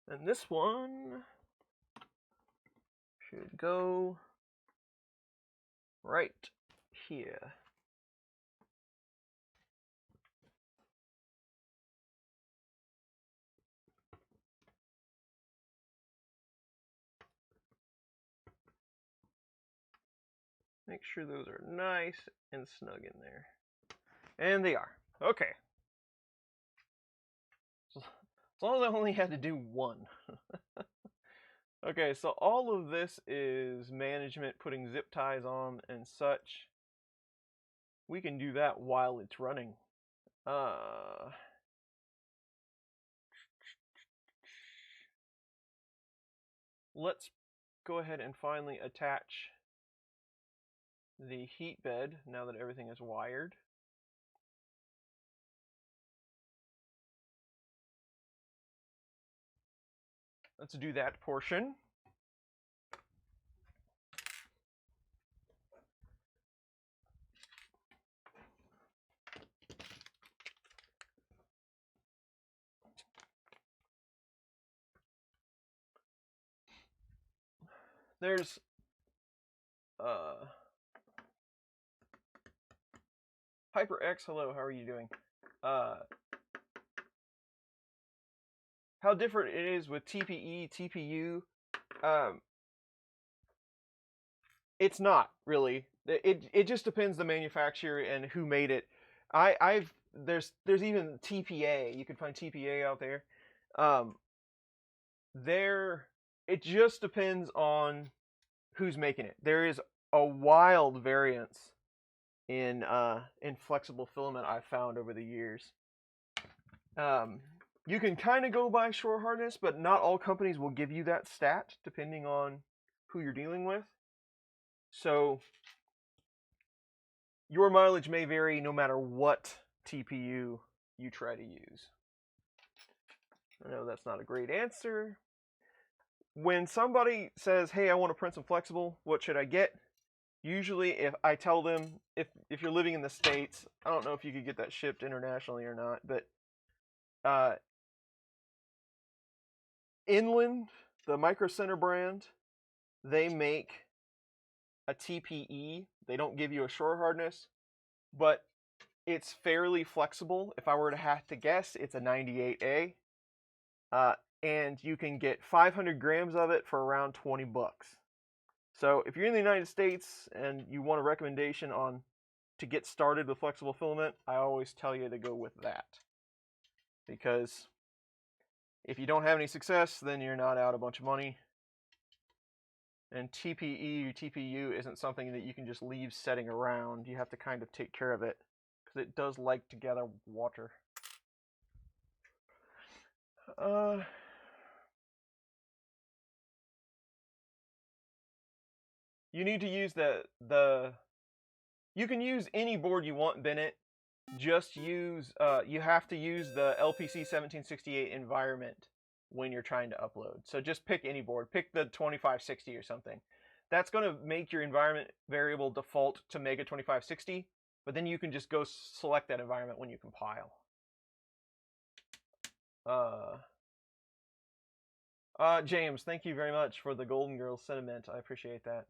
And this one should go right here. Make sure those are nice and snug in there. And they are. Okay. So, as long as I only had to do one. Okay, so all of this is management, putting zip ties on and such. We can do that while it's running. Let's go ahead and finally attach the heat bed now that everything is wired. Let's do that portion. There's HyperX, hello, how are you doing? How different it is with TPE, TPU. It's not really. It just depends the manufacturer and who made it. There's even TPA. You can find TPA out there. It just depends on who's making it. There is a wild variance in flexible filament I've found over the years. You can kind of go by shore hardness, but not all companies will give you that stat depending on who you're dealing with. So your mileage may vary no matter what TPU you try to use. I know that's not a great answer. When somebody says, hey, I want to print some flexible, what should I get? Usually if I tell them, if you're living in the States, I don't know if you could get that shipped internationally or not, but Inland, the Micro Center brand, they make a TPE. They don't give you a shore hardness, but it's fairly flexible. If I were to have to guess, it's a 98A. And you can get 500 grams of it for around 20 bucks. So if you're in the United States and you want a recommendation on to get started with flexible filament, I always tell you to go with that. Because if you don't have any success, then you're not out a bunch of money. And TPE or TPU isn't something that you can just leave setting around. You have to kind of take care of it because it does like to gather water. You need to use you can use any board you want, Bennett. Just use, you have to use the LPC 1768 environment when you're trying to upload. So just pick any board. Pick the 2560 or something. That's going to make your environment variable default to Mega 2560, but then you can just go select that environment when you compile. James, thank you very much for the Golden Girls sentiment. I appreciate that.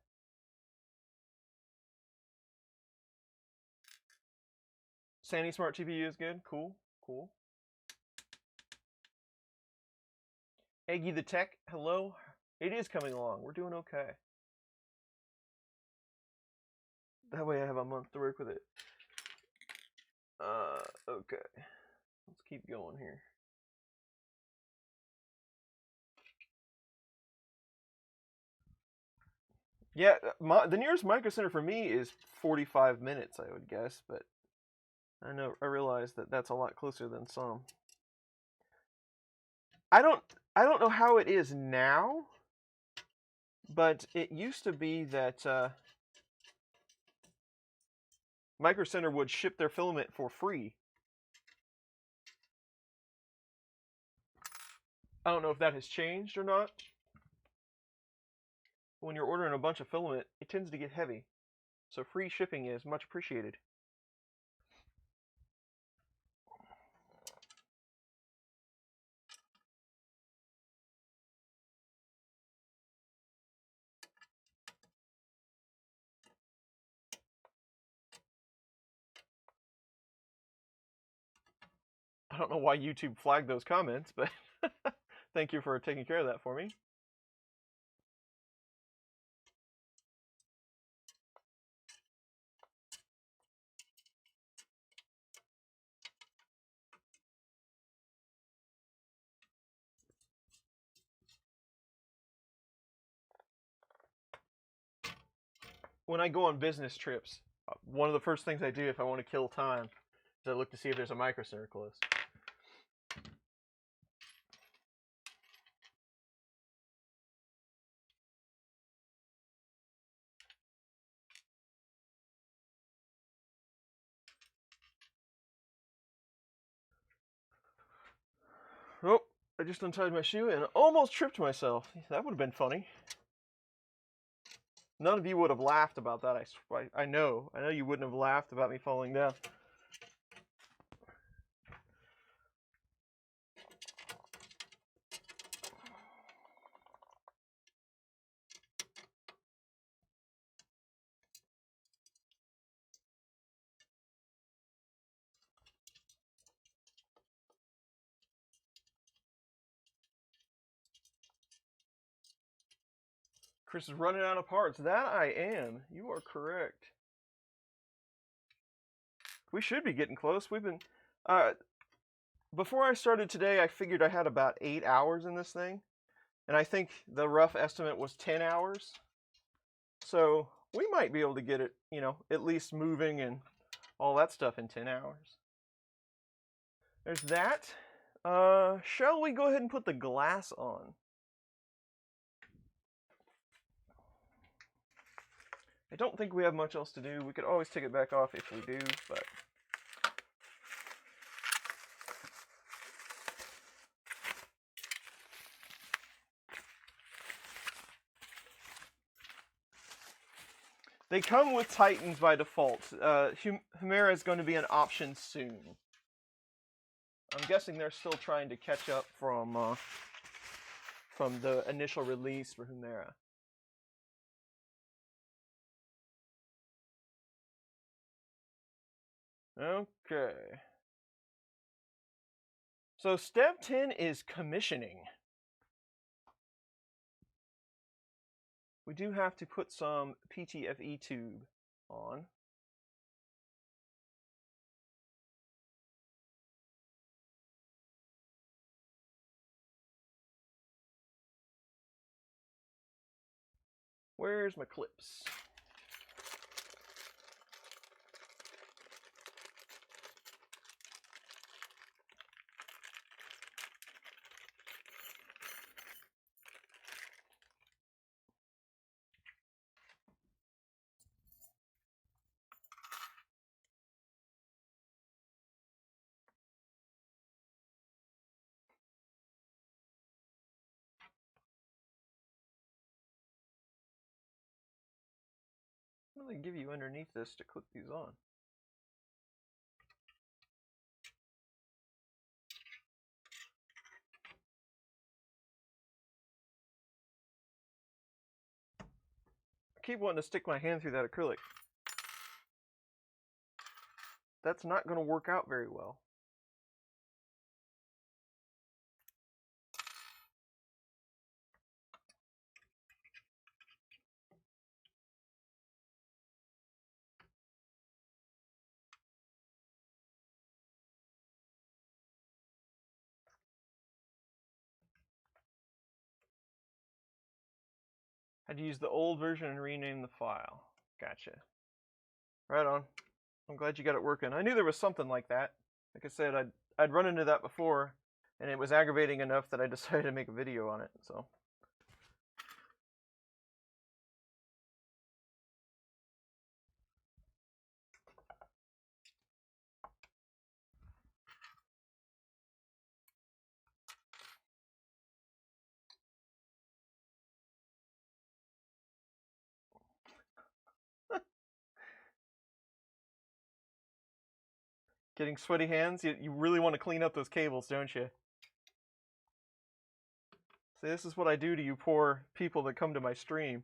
Sandy Smart TPU is good. Cool, cool. Eggy the Tech, hello. It is coming along. We're doing okay. That way I have a month to work with it. Okay. Let's keep going here. Yeah, the nearest Micro Center for me is 45 minutes, I would guess, but I realize that that's a lot closer than some. I don't know how it is now, but it used to be that Micro Center would ship their filament for free. I don't know if that has changed or not. When you're ordering a bunch of filament, it tends to get heavy, so free shipping is much appreciated. I don't know why YouTube flagged those comments, but thank you for taking care of that for me. When I go on business trips, one of the first things I do if I want to kill time is I look to see if there's a micro center close. Oh, I just untied my shoe and almost tripped myself. That would have been funny. None of you would have laughed about that. I know you wouldn't have laughed about me falling down. Chris is running out of parts. That I am. You are correct. We should be getting close. We've been... before I started today, I figured I had about 8 hours in this thing. And I think the rough estimate was 10 hours. So we might be able to get it, you know, at least moving and all that stuff in 10 hours. There's that. Shall we go ahead and put the glass on? I don't think we have much else to do. We could always take it back off if we do, but... They come with Titans by default. Humera is going to be an option soon. I'm guessing they're still trying to catch up from the initial release for Humera. Okay. So step 10 is commissioning. We do have to put some PTFE tube on. Where's my clips? What do they give you underneath this to clip these on? I keep wanting to stick my hand through that acrylic. That's not going to work out very well. Had to use the old version and rename the file. Gotcha. Right on. I'm glad you got it working. I knew there was something like that. Like I said, I'd run into that before, and it was aggravating enough that I decided to make a video on it. So. Getting sweaty hands? You really want to clean up those cables, don't you? See, this is what I do to you poor people that come to my stream.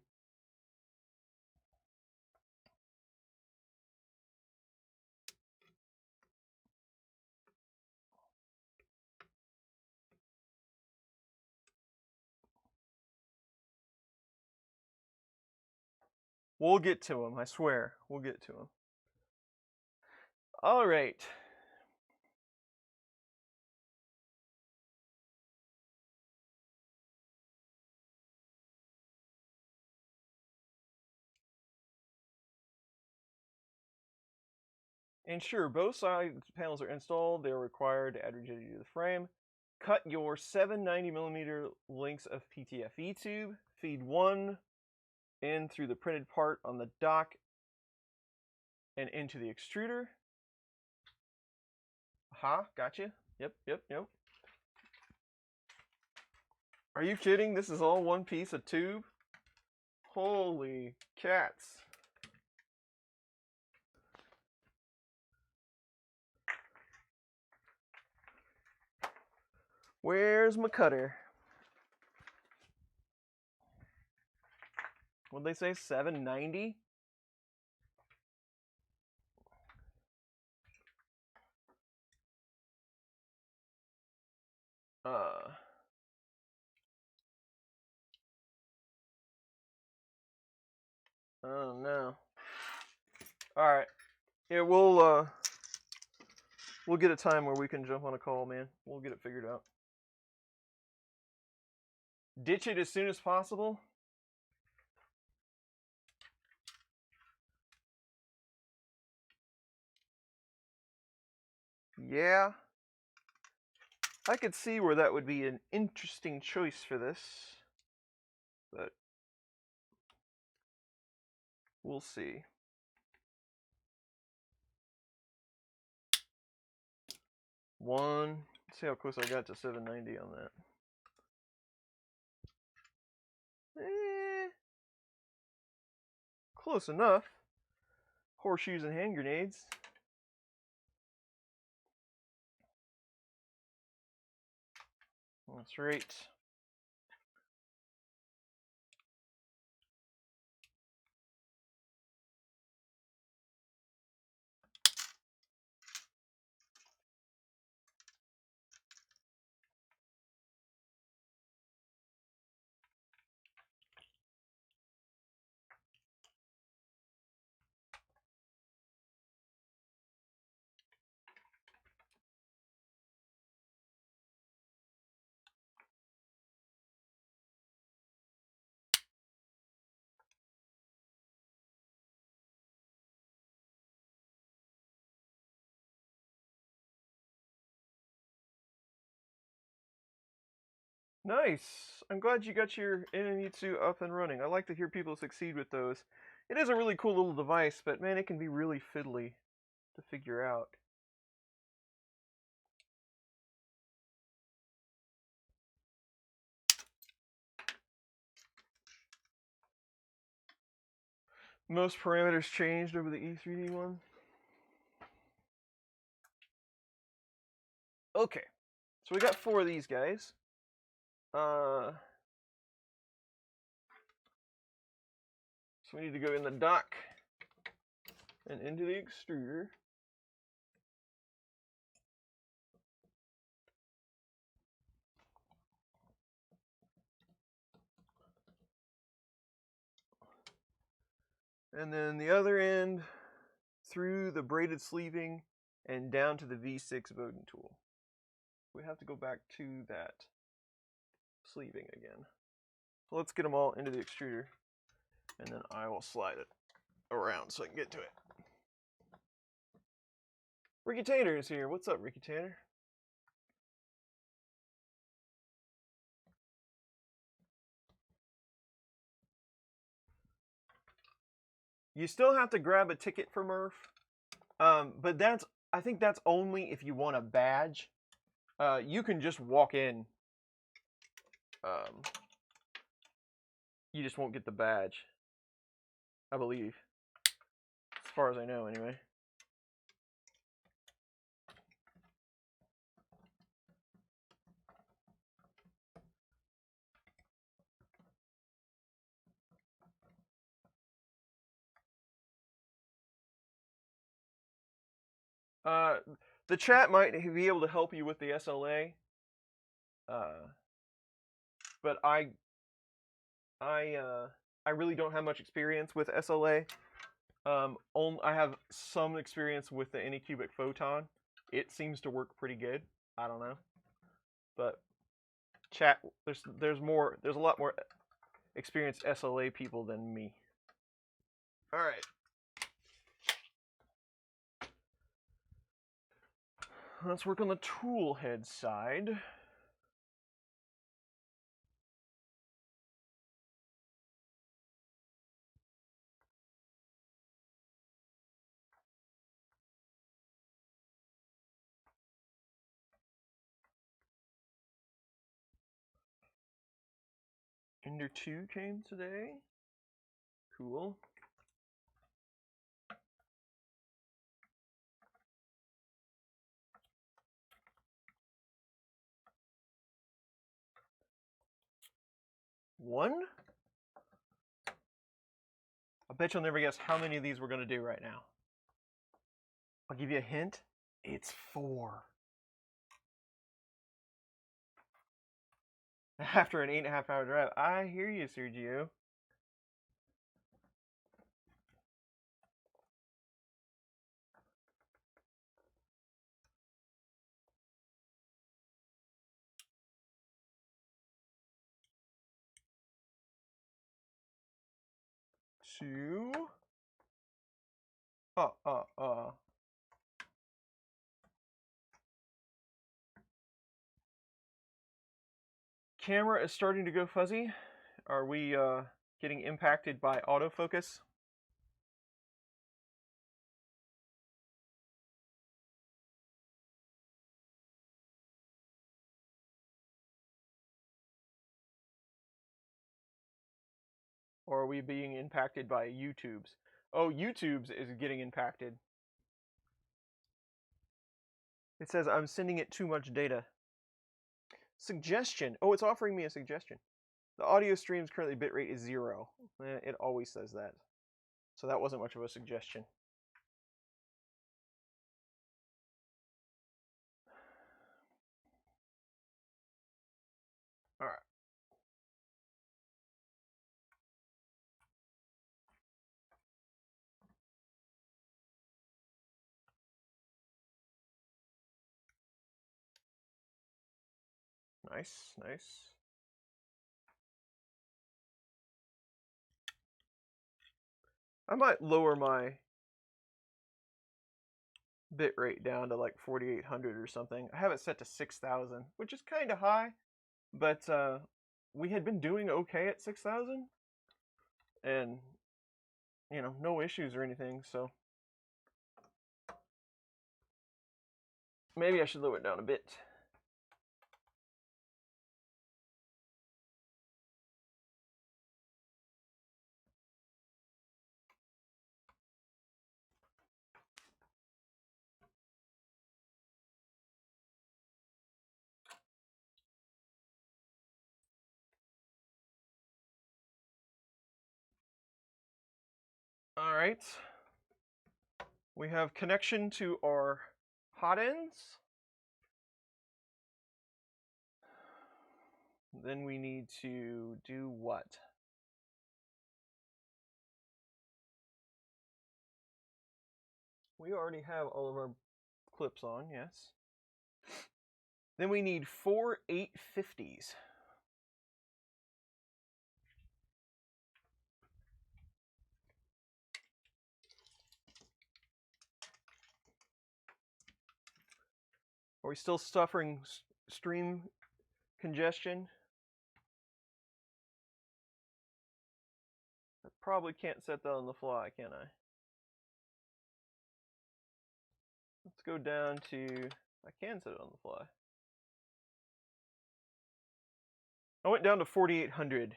We'll get to him, I swear. We'll get to him. All right. Ensure both side panels are installed. They are required to add rigidity to the frame. Cut your 790mm lengths of PTFE tube. Feed one in through the printed part on the dock and into the extruder. Aha, gotcha. Yep. Are you kidding? This is all one piece of tube? Holy cats. Where's my cutter? What'd they say? 790? Oh no. Alright. Yeah, we'll get a time where we can jump on a call, man. We'll get it figured out. Ditch it as soon as possible. Yeah. I could see where that would be an interesting choice for this. But we'll see. Let's see how close I got to 790 on that. Close enough. Horseshoes and hand grenades. That's right. Nice. I'm glad you got your Inamitsu up and running. I like to hear people succeed with those. It is a really cool little device, but man, it can be really fiddly to figure out. Most parameters changed over the E3D one. Okay, so we got 4 of these guys. So we need to go in the dock and into the extruder. And then the other end through the braided sleeving and down to the V6 Bowden tool. We have to go back to that sleeving again. So let's get them all into the extruder, and then I will slide it around so I can get to it. Ricky Tanner is here. What's up, Ricky Tanner? You still have to grab a ticket for Murph, but I think that's only if you want a badge. You can just walk in. You just won't get the badge, I believe, as far as I know, anyway. The chat might be able to help you with the SLA, but I really don't have much experience with SLA. I have some experience with the Anycubic Photon. It seems to work pretty good. I don't know, but chat, there's a lot more experienced SLA people than me. All right. Let's work on the tool head side. Ender 2 came today. Cool. One? I bet you'll never guess how many of these we're going to do right now. I'll give you a hint. It's 4. After an 8.5-hour drive. I hear you, Sergio. Two. Camera is starting to go fuzzy. Are we getting impacted by autofocus? Or are we being impacted by YouTube's? Oh, YouTube's is getting impacted. It says I'm sending it too much data. Suggestion. Oh, it's offering me a suggestion. The audio stream's currently bitrate is 0. It always says that. So that wasn't much of a suggestion. All right. Nice, nice. I might lower my bitrate down to like 4800 or something. I have it set to 6000, which is kind of high, but we had been doing okay at 6000, and you know, no issues or anything, so maybe I should lower it down a bit. All right. We have connection to our Hotends. Then we need to do what? We already have all of our clips on, yes. Then we need 4 850s. Are we still suffering stream congestion? I probably can't set that on the fly, can I? Let's go down to, I can set it on the fly. I went down to 4800.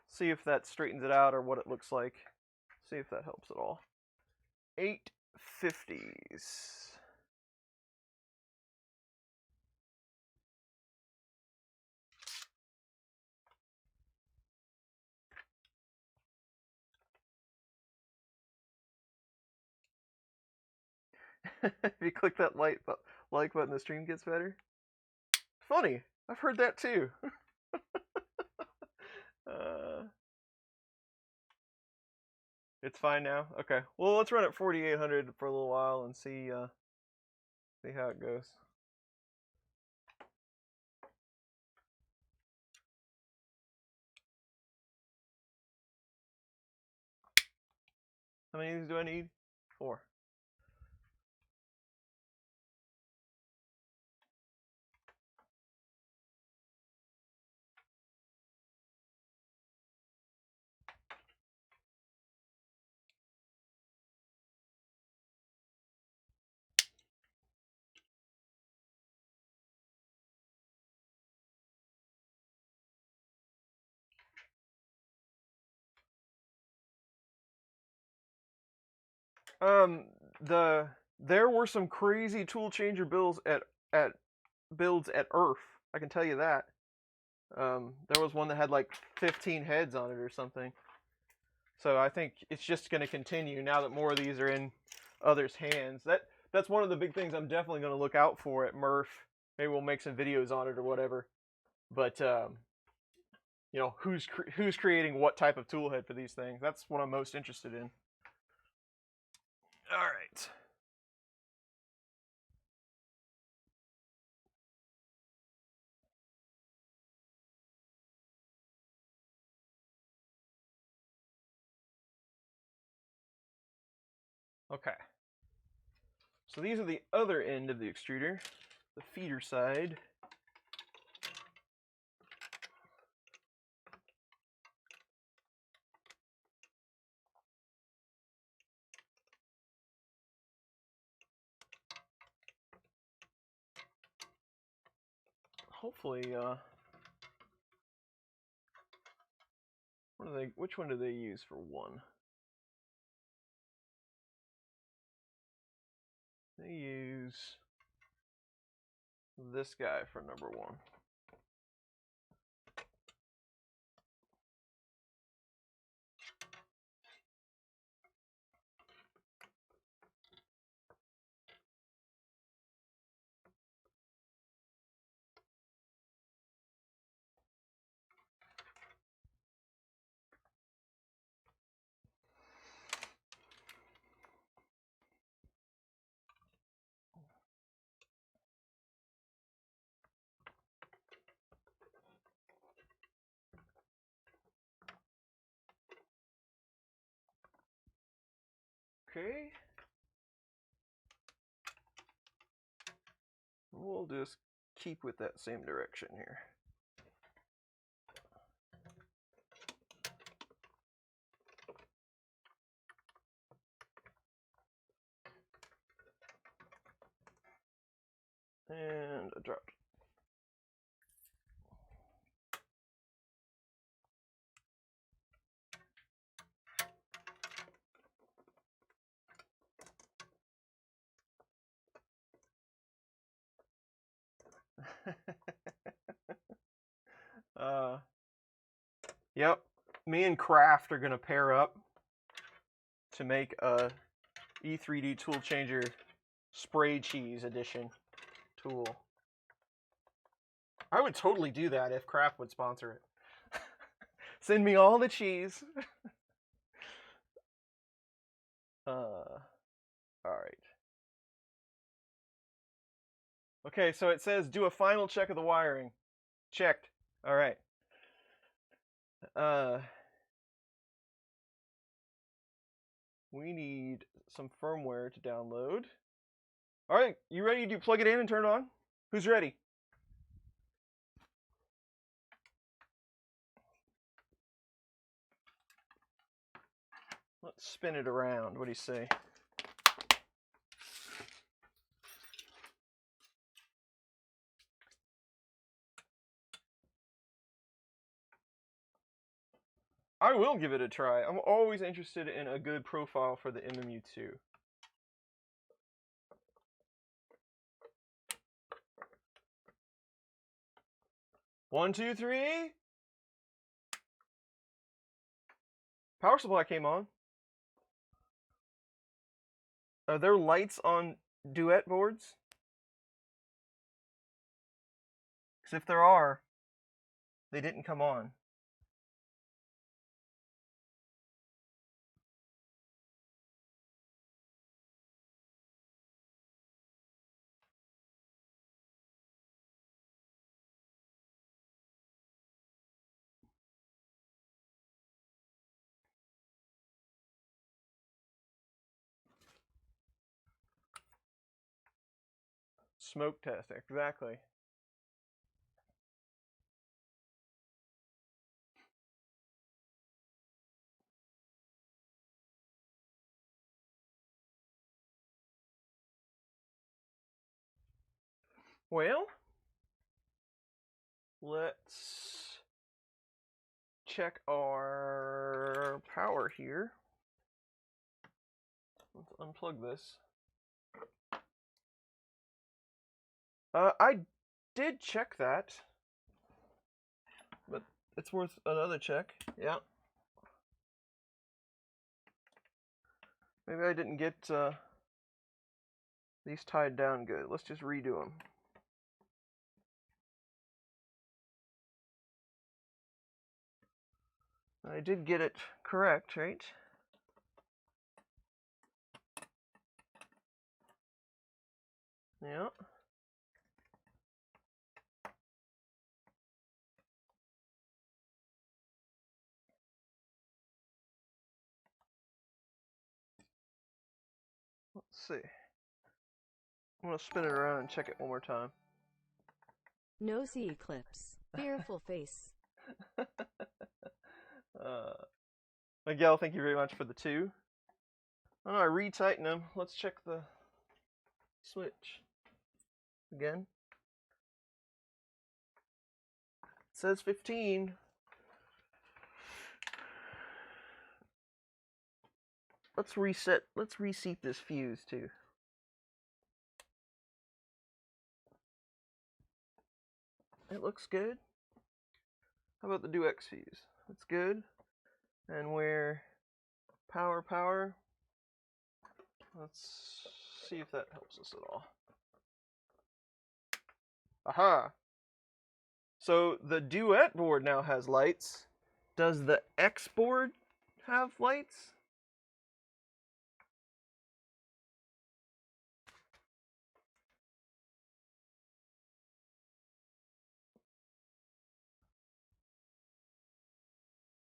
See if that straightens it out or what it looks like. See if that helps at all. 850s. If you click that like button, the stream gets better. Funny, I've heard that too. It's fine now? Okay. Well, let's run at 4800 for a little while and see how it goes. How many of these do I need? 4. There were some crazy tool changer builds at Earth. I can tell you that. There was one that had like 15 heads on it or something. So I think it's just going to continue now that more of these are in others' hands. That's one of the big things I'm definitely going to look out for at Murph. Maybe we'll make some videos on it or whatever. But you know, who's creating what type of tool head for these things? That's what I'm most interested in. All right. Okay. So these are the other end of the extruder, the feeder side. Hopefully, which one do they use for 1? They use this guy for number 1. Okay. We'll just keep with that same direction here. And a drop. Yep. Me and Kraft are gonna pair up to make a E3D tool changer spray cheese edition tool. I would totally do that if Kraft would sponsor it. Send me all the cheese. All right. Okay, so it says do a final check of the wiring. Checked. All right. We need some firmware to download. All right, you ready to plug it in and turn it on? Who's ready? Let's spin it around. What do you say? I will give it a try. I'm always interested in a good profile for the MMU2. One, two, three. Power supply came on. Are there lights on duet boards? Because if there are, they didn't come on. Smoke test, exactly. Well, let's check our power here. Let's unplug this. I did check that, but it's worth another check. Yeah. Maybe I didn't get these tied down good. Let's just redo them. I did get it correct, right? Yeah. Let's see. I'm going to spin it around and check it one more time. No see eclipse. Fearful face. Miguel, thank you very much for the 2. Oh no, I retighten them. Let's check the switch again. It says 15. Let's reseat this fuse too. It looks good. How about the do X fuse? That's good. And where power. Let's see if that helps us at all. Aha! So the duet board now has lights. Does the X board have lights?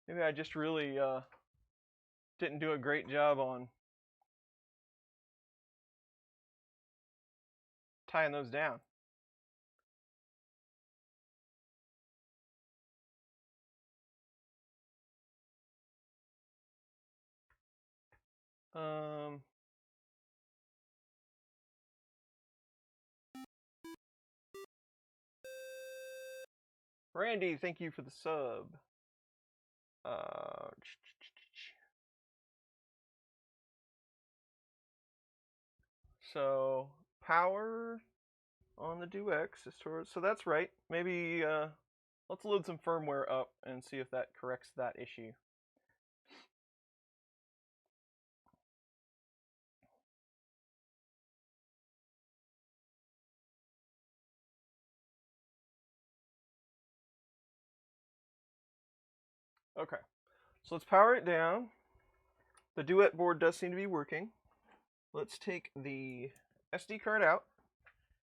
Maybe I just really didn't do a great job on tying those down. Randy, thank you for the sub. So power on the do X is towards, so that's right. Maybe let's load some firmware up and see if that corrects that issue. Okay, so let's power it down. The duet board does seem to be working. Let's take the SD card out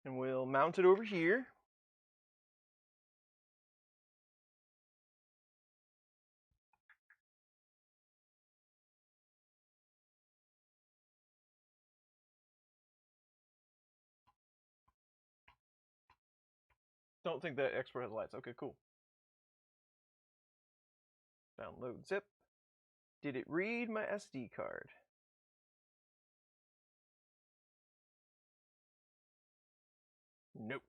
and we'll mount it over here. Don't think that export has lights. Okay, cool. Download zip. Did it read my SD card? Nope.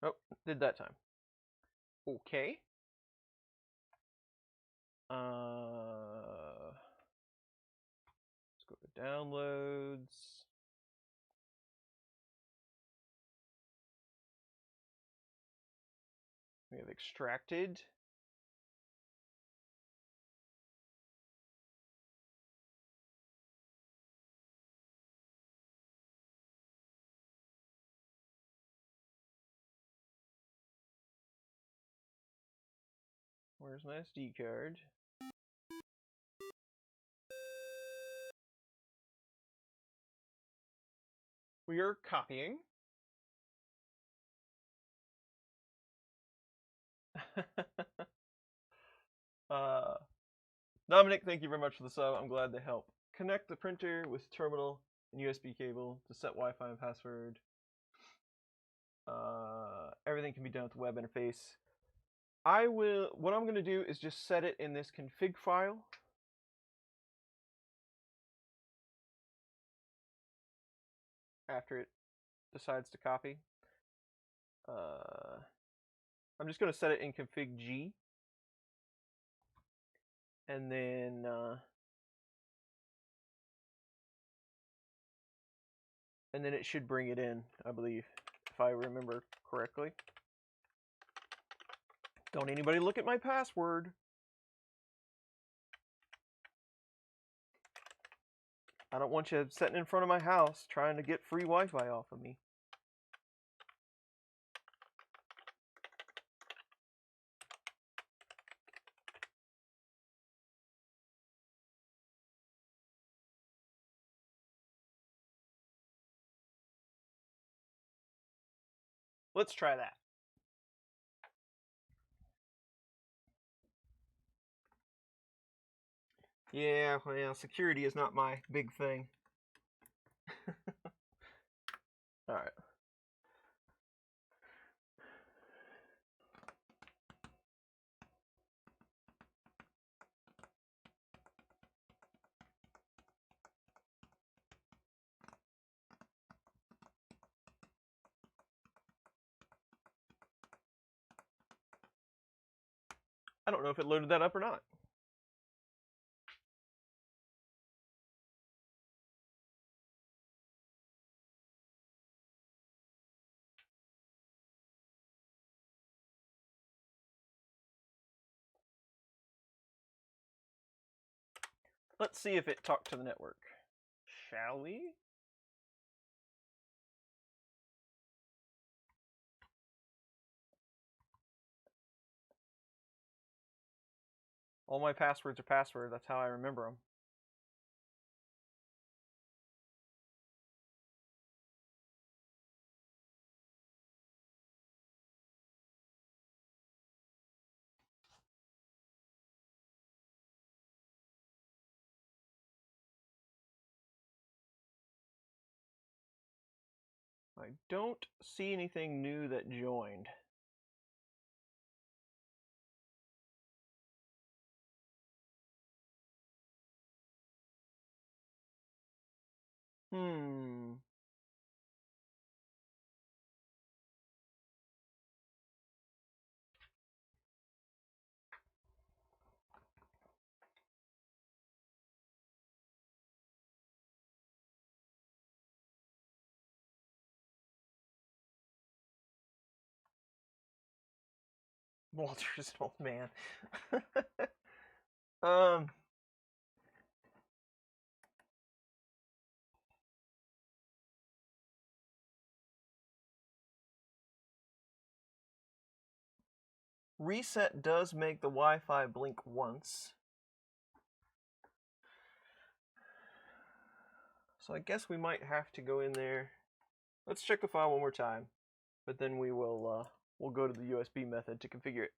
Oh, did that time. Okay. Let's go to downloads. We have extracted. Where's my SD card? We are copying. Dominic, thank you very much for the sub. I'm glad to help. Connect the printer with terminal and USB cable to set Wi-Fi and password. Everything can be done with the web interface. What I'm going to do is just set it in this config file. After it decides to copy. I'm just going to set it in config G. And then it should bring it in, I believe, if I remember correctly. Don't anybody look at my password. I don't want you sitting in front of my house trying to get free Wi-Fi off of me. Let's try that. Yeah, well, security is not my big thing. All right. I don't know if it loaded that up or not. Let's see if it talked to the network. Shall we? All my passwords are password. That's how I remember them. I don't see anything new that joined. Walter's an old man. Reset does make the Wi-Fi blink once. So I guess we might have to go in there. Let's check the file one more time, but then we'll go to the USB method to configure it.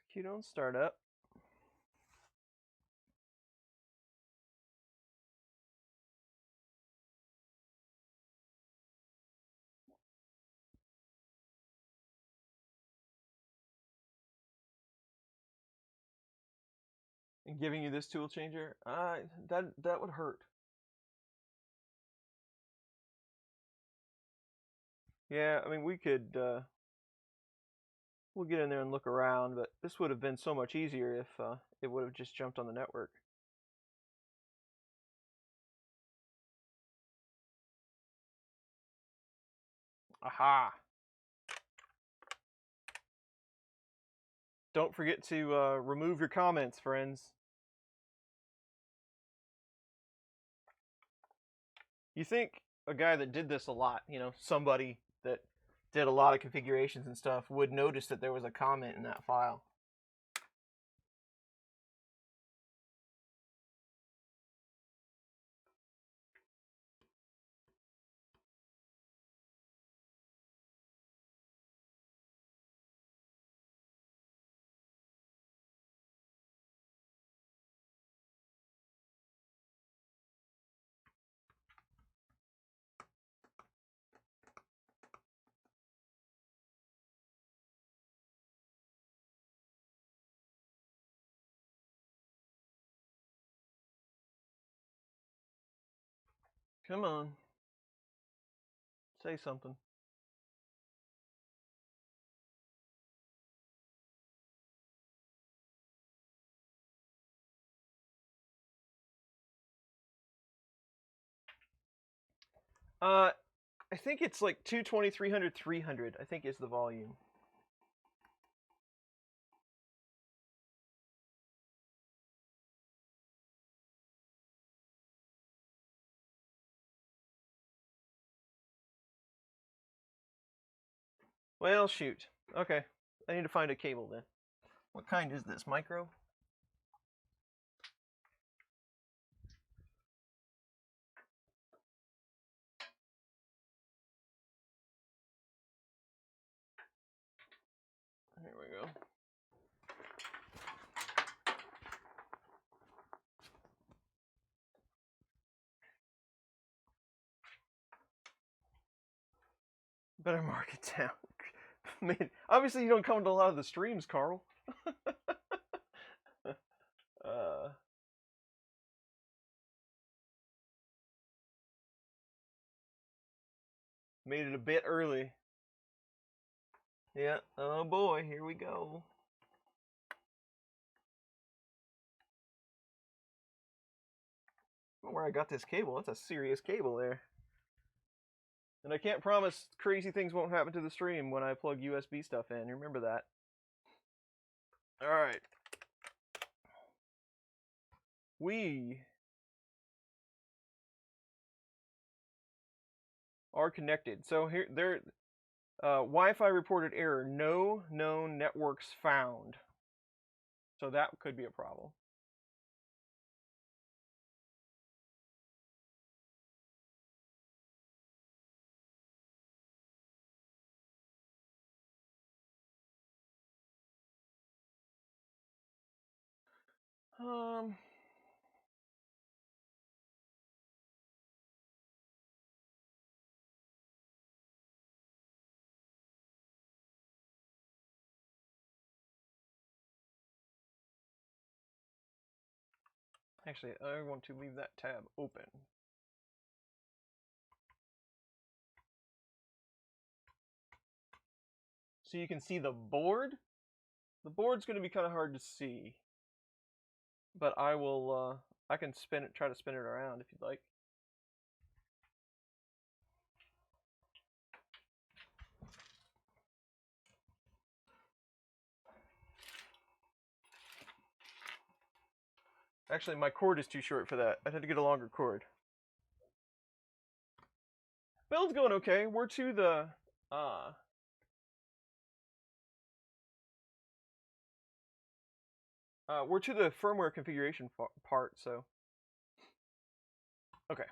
Execute on startup. And giving you this tool changer, that would hurt. Yeah, I mean we could we'll get in there and look around, but this would have been so much easier if it would have just jumped on the network. Aha! don't forget to remove your comments, friends. You think a guy that did this a lot, you know, somebody that did a lot of configurations and stuff, would notice that there was a comment in that file. Come on. Say something. I think it's like 220, 300, 300, I think is the volume. Well, shoot. Okay. I need to find a cable then. What kind is this? Micro? Here we go. Better mark it down. I mean, obviously you don't come to a lot of the streams, Carl. Made it a bit early. Yeah, oh boy, here we go. Where I got this cable, that's a serious cable there. And I can't promise crazy things won't happen to the stream when I plug USB stuff in. Remember that. Alright. We are connected. So here, Wi-Fi reported error. No known networks found. So that could be a problem. Actually, I want to leave that tab open. So you can see the board. The board's going to be kind of hard to see. But I will, I can try to spin it around if you'd like. Actually, my cord is too short for that. I'd have to get a longer cord. Build's going okay. We're to the firmware configuration part, so okay.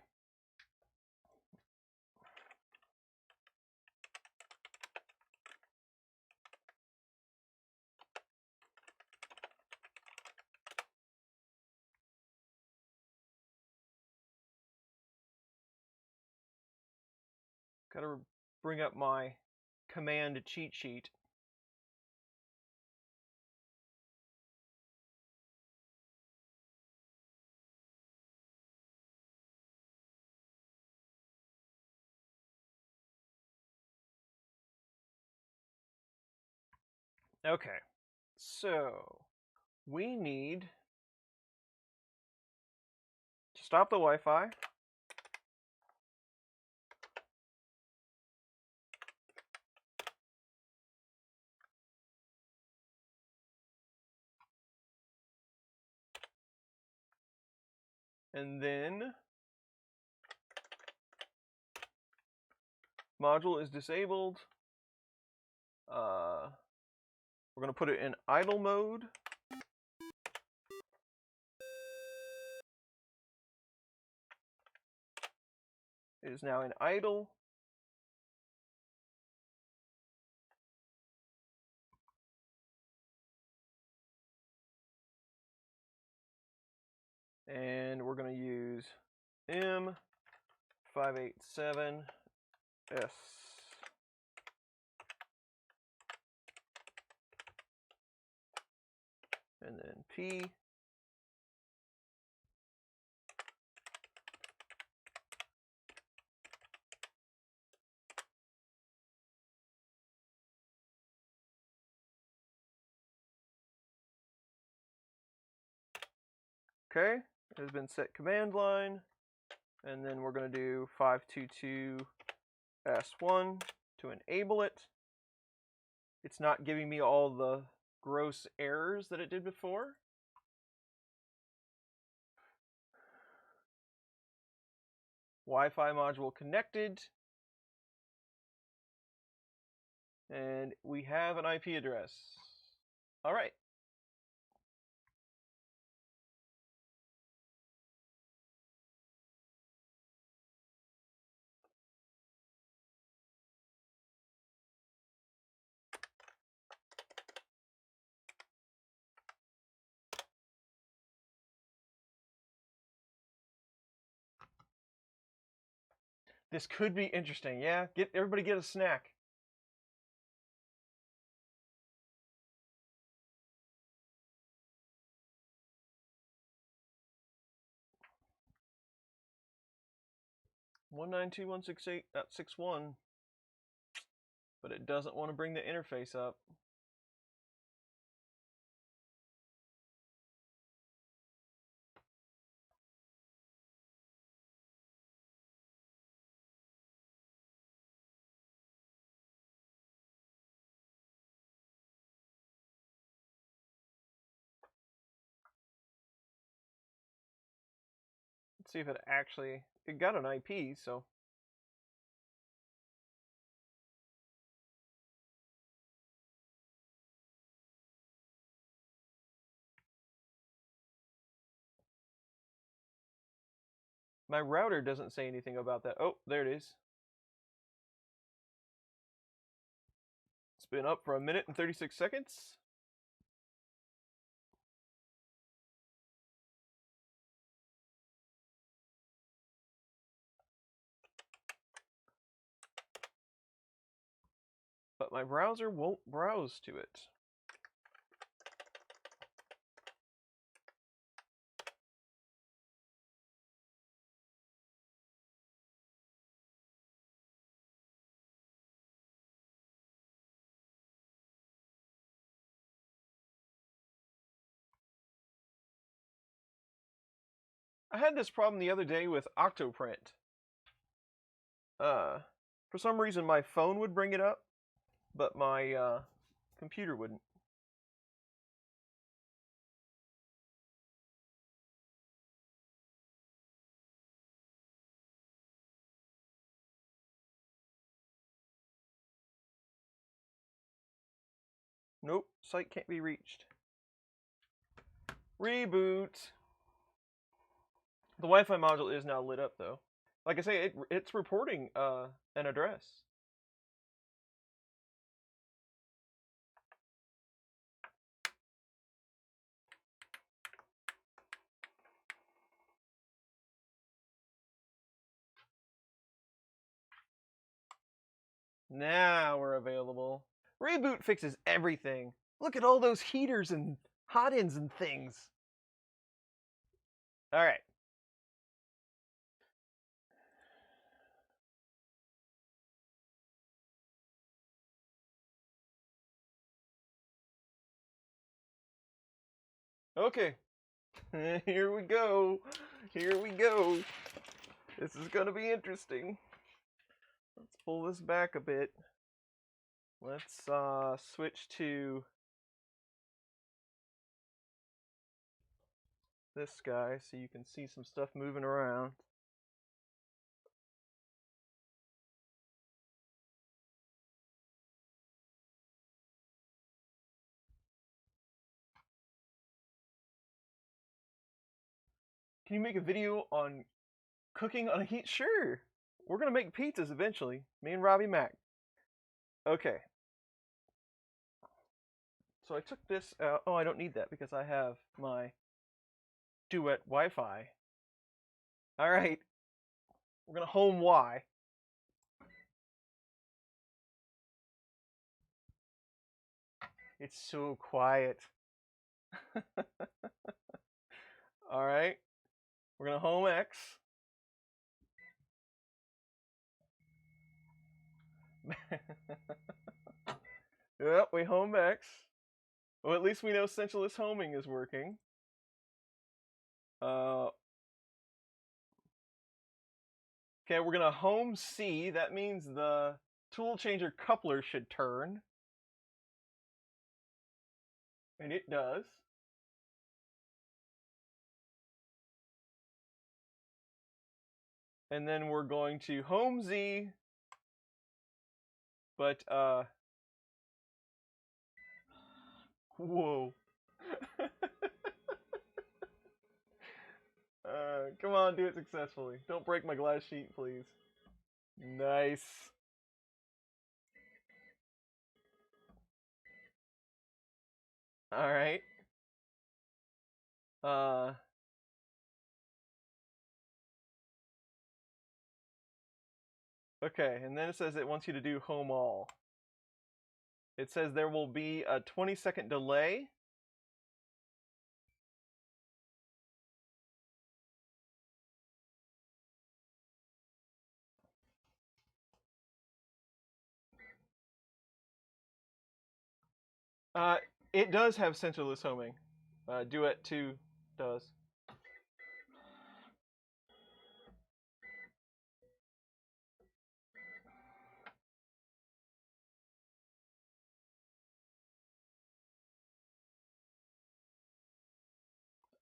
Gotta bring up my command cheat sheet. Okay, so we need to stop the Wi-Fi. And then module is disabled. We're going to put it in idle mode. It is now in idle. And we're going to use M587S. And then P. Okay, it has been set command line. And then we're going to do 522S1 to enable it. It's not giving me all the gross errors that it did before. Wi-Fi module connected. And we have an IP address. All right. This could be interesting. Yeah, everybody get a snack. (192.168.61), but it doesn't want to bring the interface up. Let's see if it got an IP, so. My router doesn't say anything about that. Oh, there it is. It's been up for 1 minute and 36 seconds. But my browser won't browse to it. I had this problem the other day with Octoprint. For some reason my phone would bring it up, but my computer wouldn't. Nope, site can't be reached. Reboot. The Wi-Fi module is now lit up though. Like I say, it's reporting an address. Now we're available. Reboot fixes everything. Look at all those heaters and hotends and things. All right. Okay. Here we go. Here we go. This is going to be interesting. Let's pull this back a bit. Let's switch to this guy so you can see some stuff moving around. Can you make a video on cooking on a heat? Sure. We're gonna make pizzas eventually. Me and Robbie Mac. Okay. So I took this out. Oh, I don't need that because I have my Duet Wi-Fi. All right. We're gonna home Y. It's so quiet. All right. We're gonna home X. Yep, we home X. Well, at least we know centralist homing is working. Okay, we're gonna home C. That means the tool changer coupler should turn. And it does. And then we're going to home Z. But, whoa. Come on, do it successfully. Don't break my glass sheet, please. Nice. All right. Okay, and then it says it wants you to do home all. It says there will be a 20-second delay. It does have centerless homing. Duet 2 does.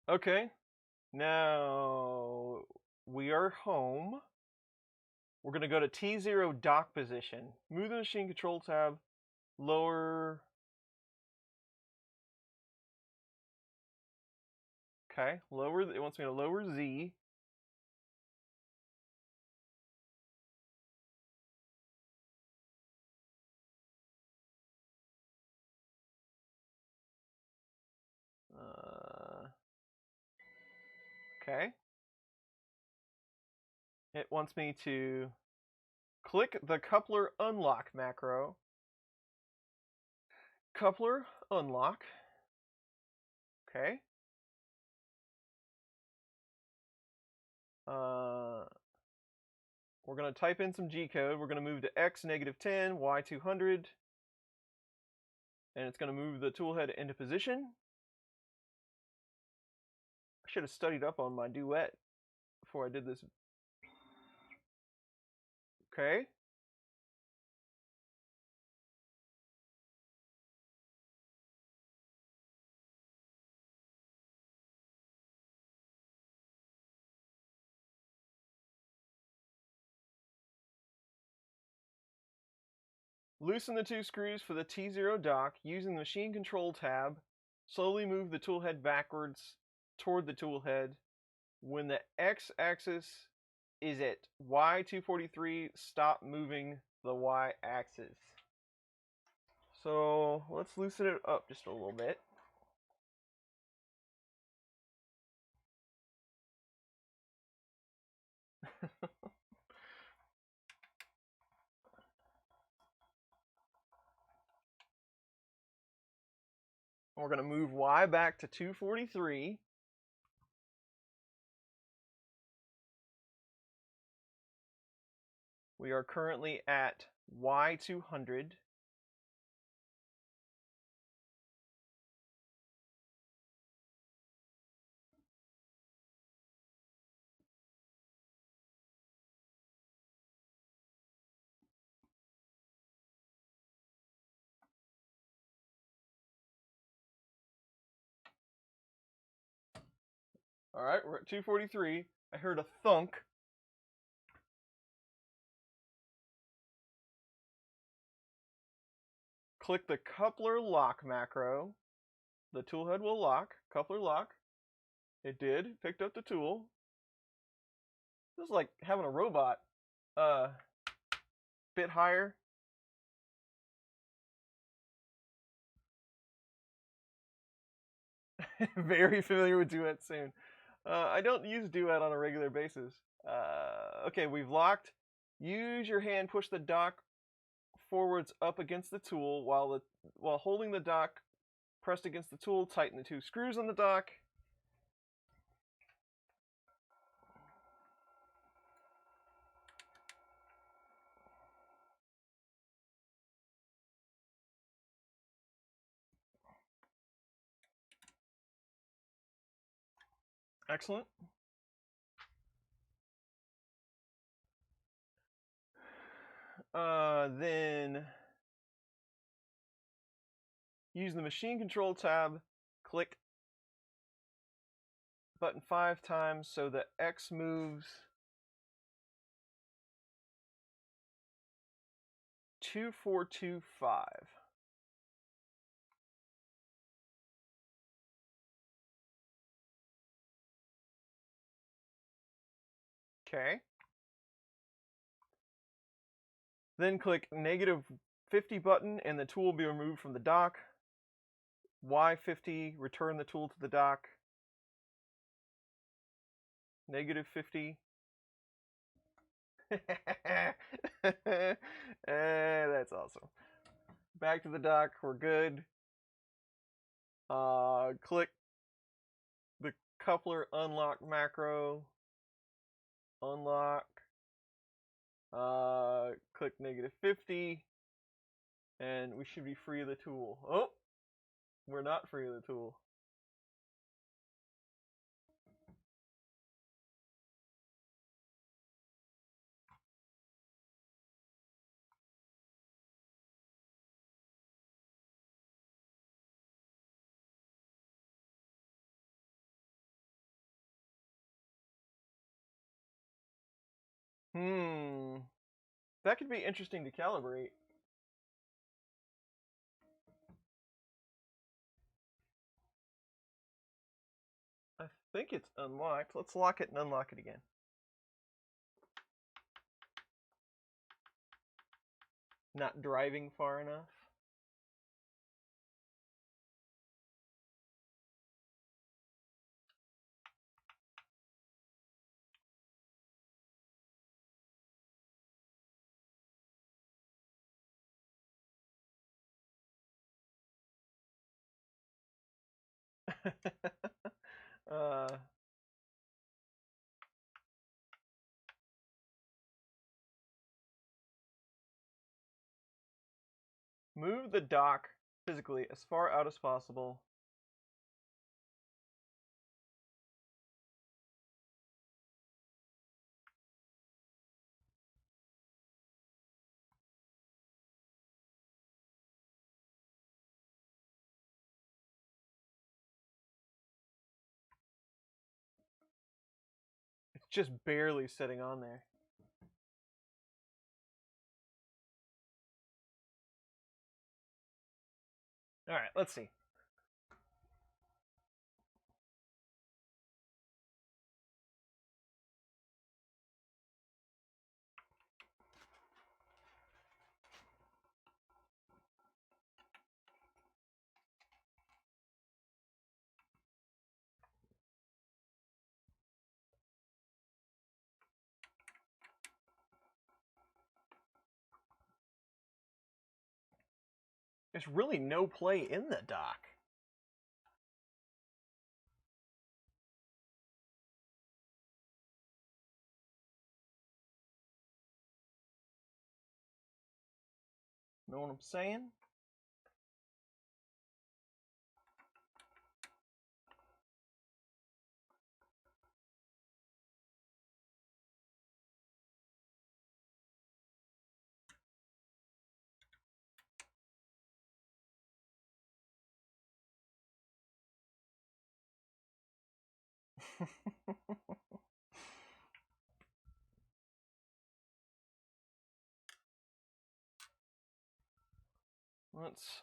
Okay, now we are home. We're going to go to T0 dock position. Move the machine control tab, lower. Okay, lower. It wants me to lower Z. Okay. It wants me to click the coupler unlock macro. Coupler unlock. Okay. We're going to type in some G code. We're going to move to X -10, Y 200. And it's going to move the tool head into position. I should have studied up on my duet before I did this. Okay. Loosen the two screws for the T0 dock using the machine control tab. Slowly move the tool head backwards toward the tool head. When the X-axis is at Y243, stop moving the Y-axis. So let's loosen it up just a little bit. We're going to move Y back to 243. We are currently at Y200. All right, we're at 243. I heard a thunk. Click the coupler lock macro. The tool head will lock. Coupler lock. It did. Picked up the tool. This is like having a robot. Bit higher. Very familiar with Duet soon. I don't use Duet on a regular basis. Okay, we've locked. Use your hand, push the dock forwards up against the tool while holding the dock pressed against the tool. Tighten the two screws on the dock. Excellent. Then use the machine control tab. Click button 5 times so the X moves 2425. Okay. Then click -50 button and the tool will be removed from the dock. Y50, return the tool to the dock. -50. That's awesome. Back to the dock, we're good. Click the coupler unlock macro. Unlock. Click -50. And we should be free of the tool. Oh! We're not free of the tool. That could be interesting to calibrate. I think it's unlocked. Let's lock it and unlock it again. Not driving far enough. Move the dock physically as far out as possible. It's just barely sitting on there. All right, let's see. There's really no play in the dock. Know what I'm saying? Let's...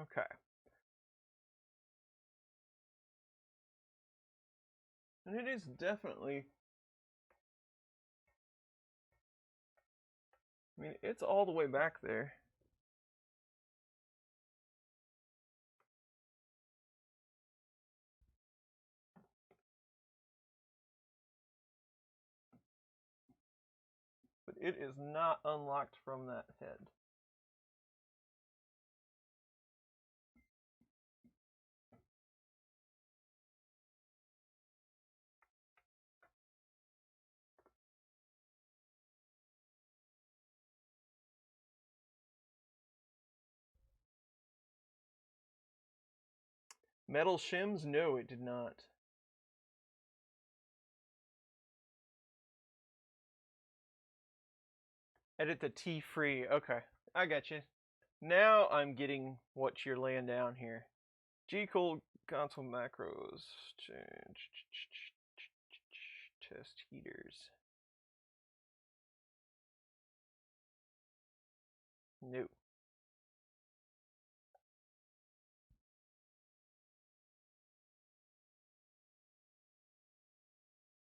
Okay. And it is definitely... I mean, it's all the way back there. But it is not unlocked from that head. Metal shims? No, it did not. Edit the T free. Okay, I got you. Now I'm getting what you're laying down here. G-Cold console macros. Test heaters. No.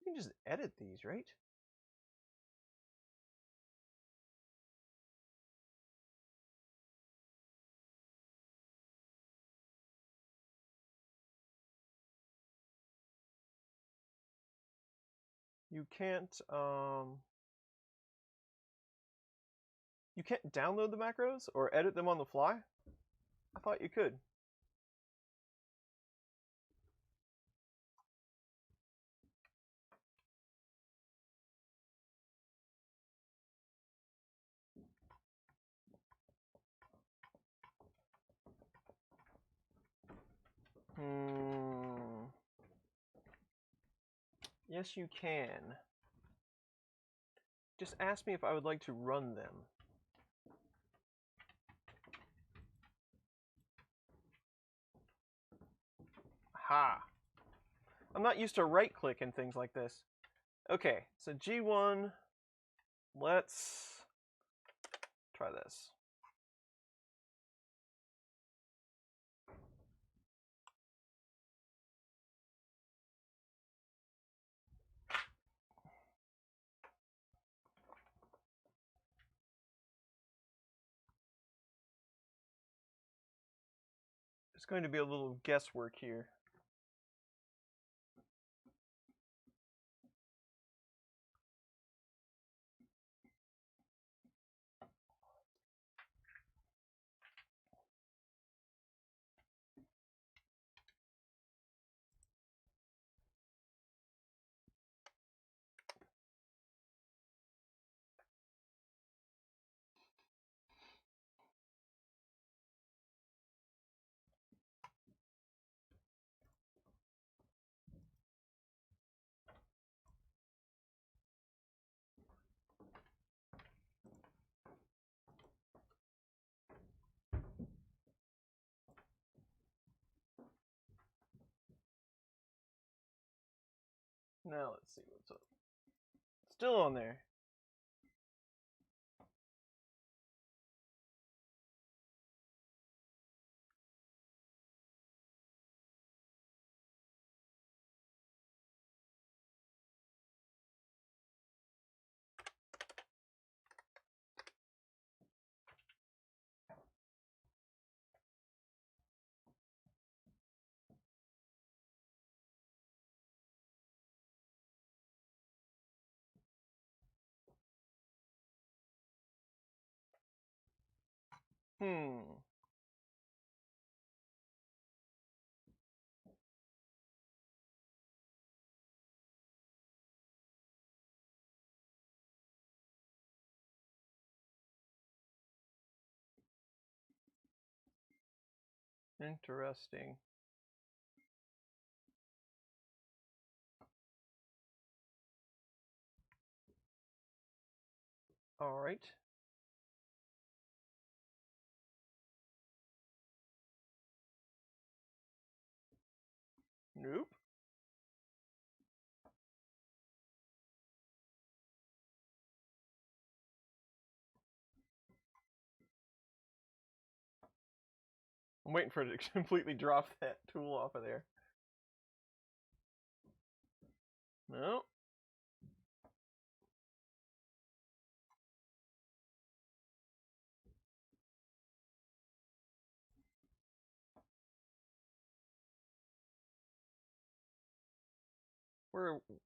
You can just edit these, right? You can't download the macros or edit them on the fly? I thought you could. Yes, you can. Just ask me if I would like to run them. Ha! I'm not used to right-click and things like this. Okay, so G1, let's try this. It's going to be a little guesswork here. Now let's see what's up. Still on there. Hmm. Interesting. All right. Nope. I'm waiting for it to completely drop that tool off of there. No.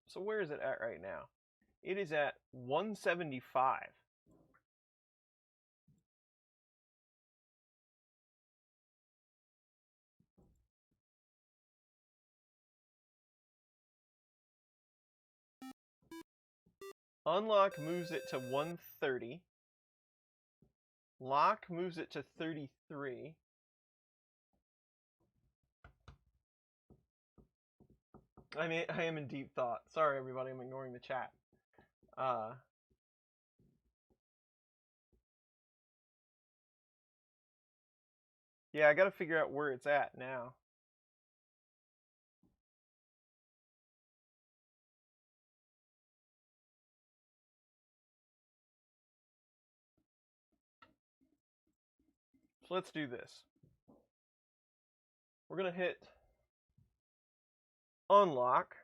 So where is it at right now? It is at 175. Unlock moves it to 130. Lock moves it to 33. I am in deep thought. Sorry, everybody. I'm ignoring the chat. Yeah, I got to figure out where it's at now. So let's do this. We're going to hit unlock.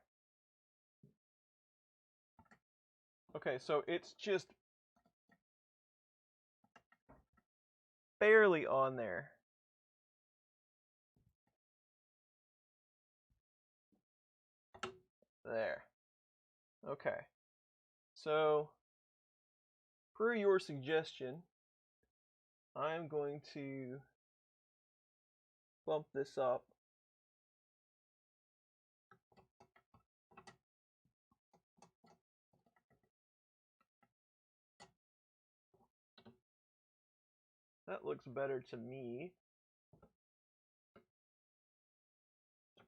Okay, so it's just barely on there. There. Okay. So, per your suggestion, I'm going to bump this up. That looks better to me.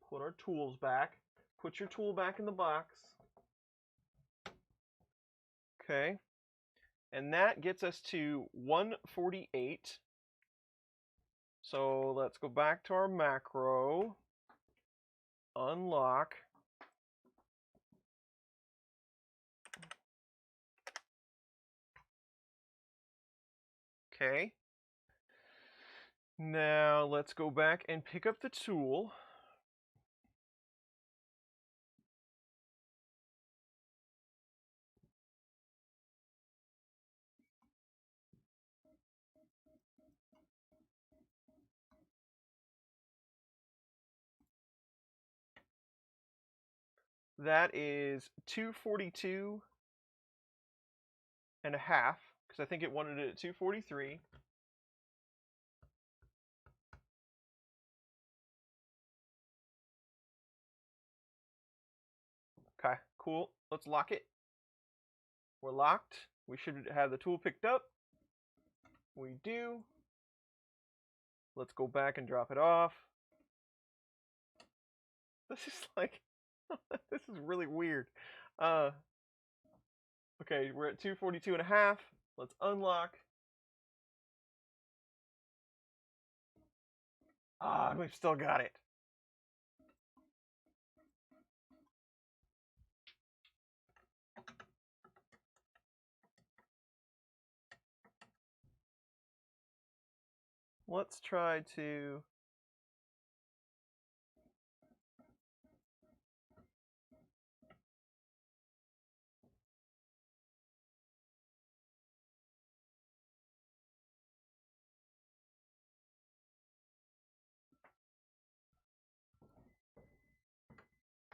Put our tools back. Put your tool back in the box. Okay. And that gets us to 148. So let's go back to our macro. Unlock. Okay. Now let's go back and pick up the tool. That is 242 and a half, because I think it wanted it at 243. Okay, cool. Let's lock it. We're locked. We should have the tool picked up. We do. Let's go back and drop it off. This is like, this is really weird. Okay, we're at 242 and a half. Let's unlock. Ah, we've still got it. Let's try to...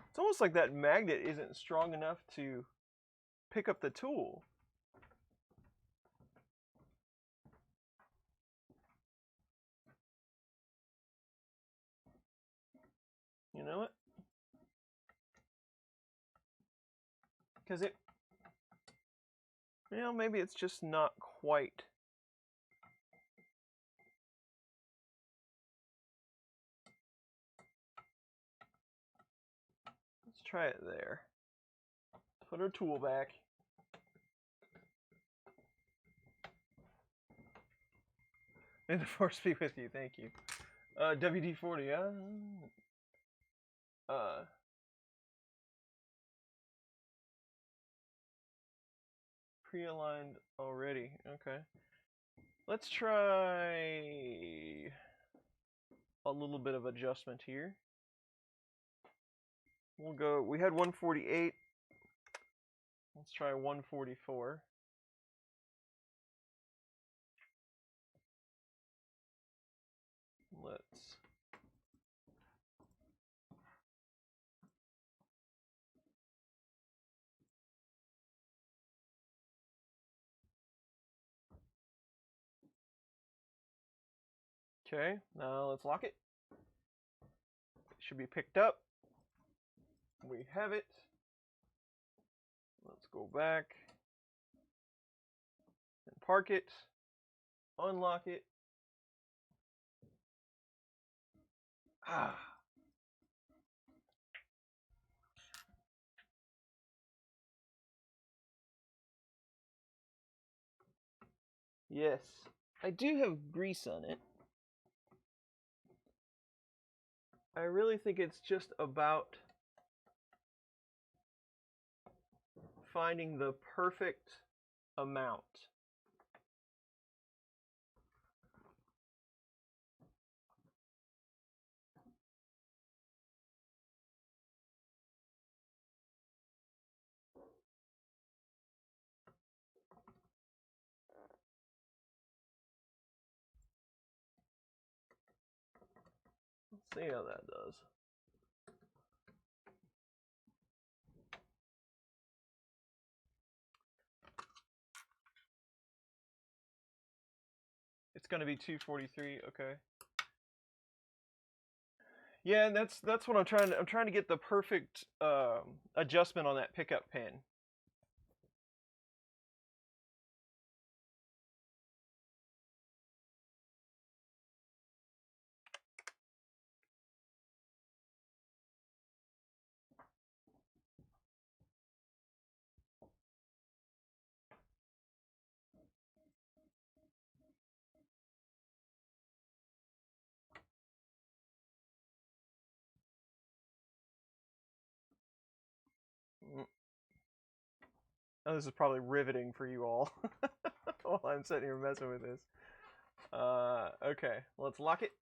It's almost like that magnet isn't strong enough to pick up the tool. You know what? Because it... You know, maybe it's just not quite... try it there. Put our tool back. May the force be with you. Thank you. WD-40. Pre-aligned already. Okay. Let's try a little bit of adjustment here. We'll go. We had 148. Let's try 144. Let's. Okay, now let's lock it. It should be picked up. We have it. Let's go back and park it. Unlock it. Ah. Yes, I do have grease on it. I really think it's just about finding the perfect amount. Let's see how that does. It's going to be 243, okay. Yeah, and that's what I'm trying to get the perfect adjustment on that pickup pin. Oh, this is probably riveting for you all while I'm sitting here messing with this. Okay, let's lock it.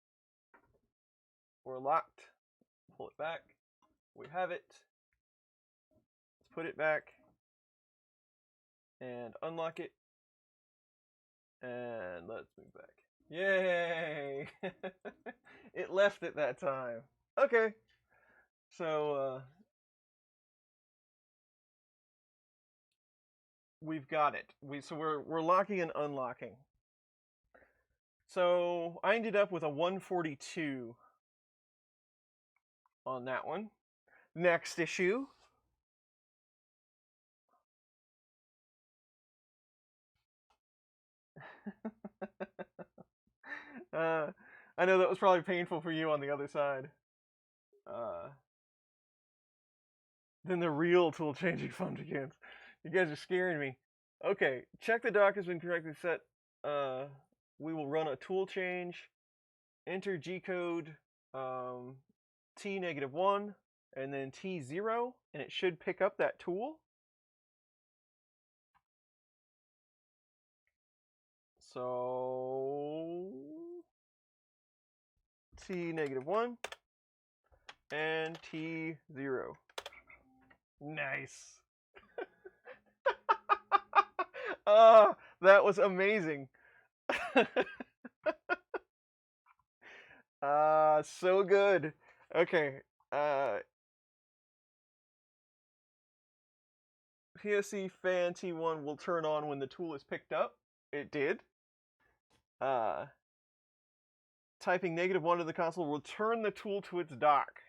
We're locked. Pull it back. We have it. Let's put it back and unlock it. And let's move back. Yay! It left it that time. Okay. So we've got it. We're locking and unlocking. So I ended up with a 142 on that one. Next issue. I know that was probably painful for you on the other side. Then the real tool changing fun begins. You guys are scaring me. Okay, check the dock has been correctly set. We will run a tool change. Enter G code T-1 and then T0, and it should pick up that tool. So T-1 and T0. Nice. That was amazing. So good. Okay. PSC fan T1 will turn on when the tool is picked up. It did. Typing -1 to the console will turn the tool to its dock.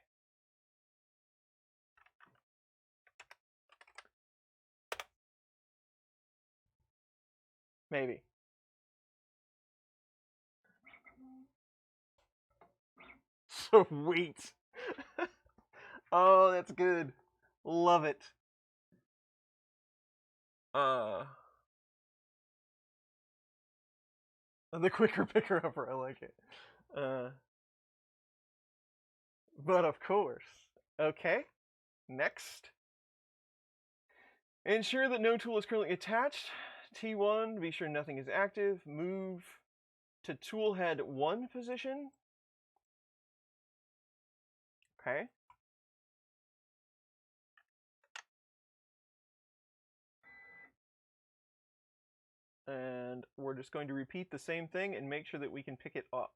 Maybe. Sweet. Oh, that's good. Love it. The quicker picker upper, I like it. But of course. Okay. Next. Ensure that no tool is currently attached. T1, be sure nothing is active. Move to tool head 1 position. Okay. And we're just going to repeat the same thing and make sure that we can pick it up.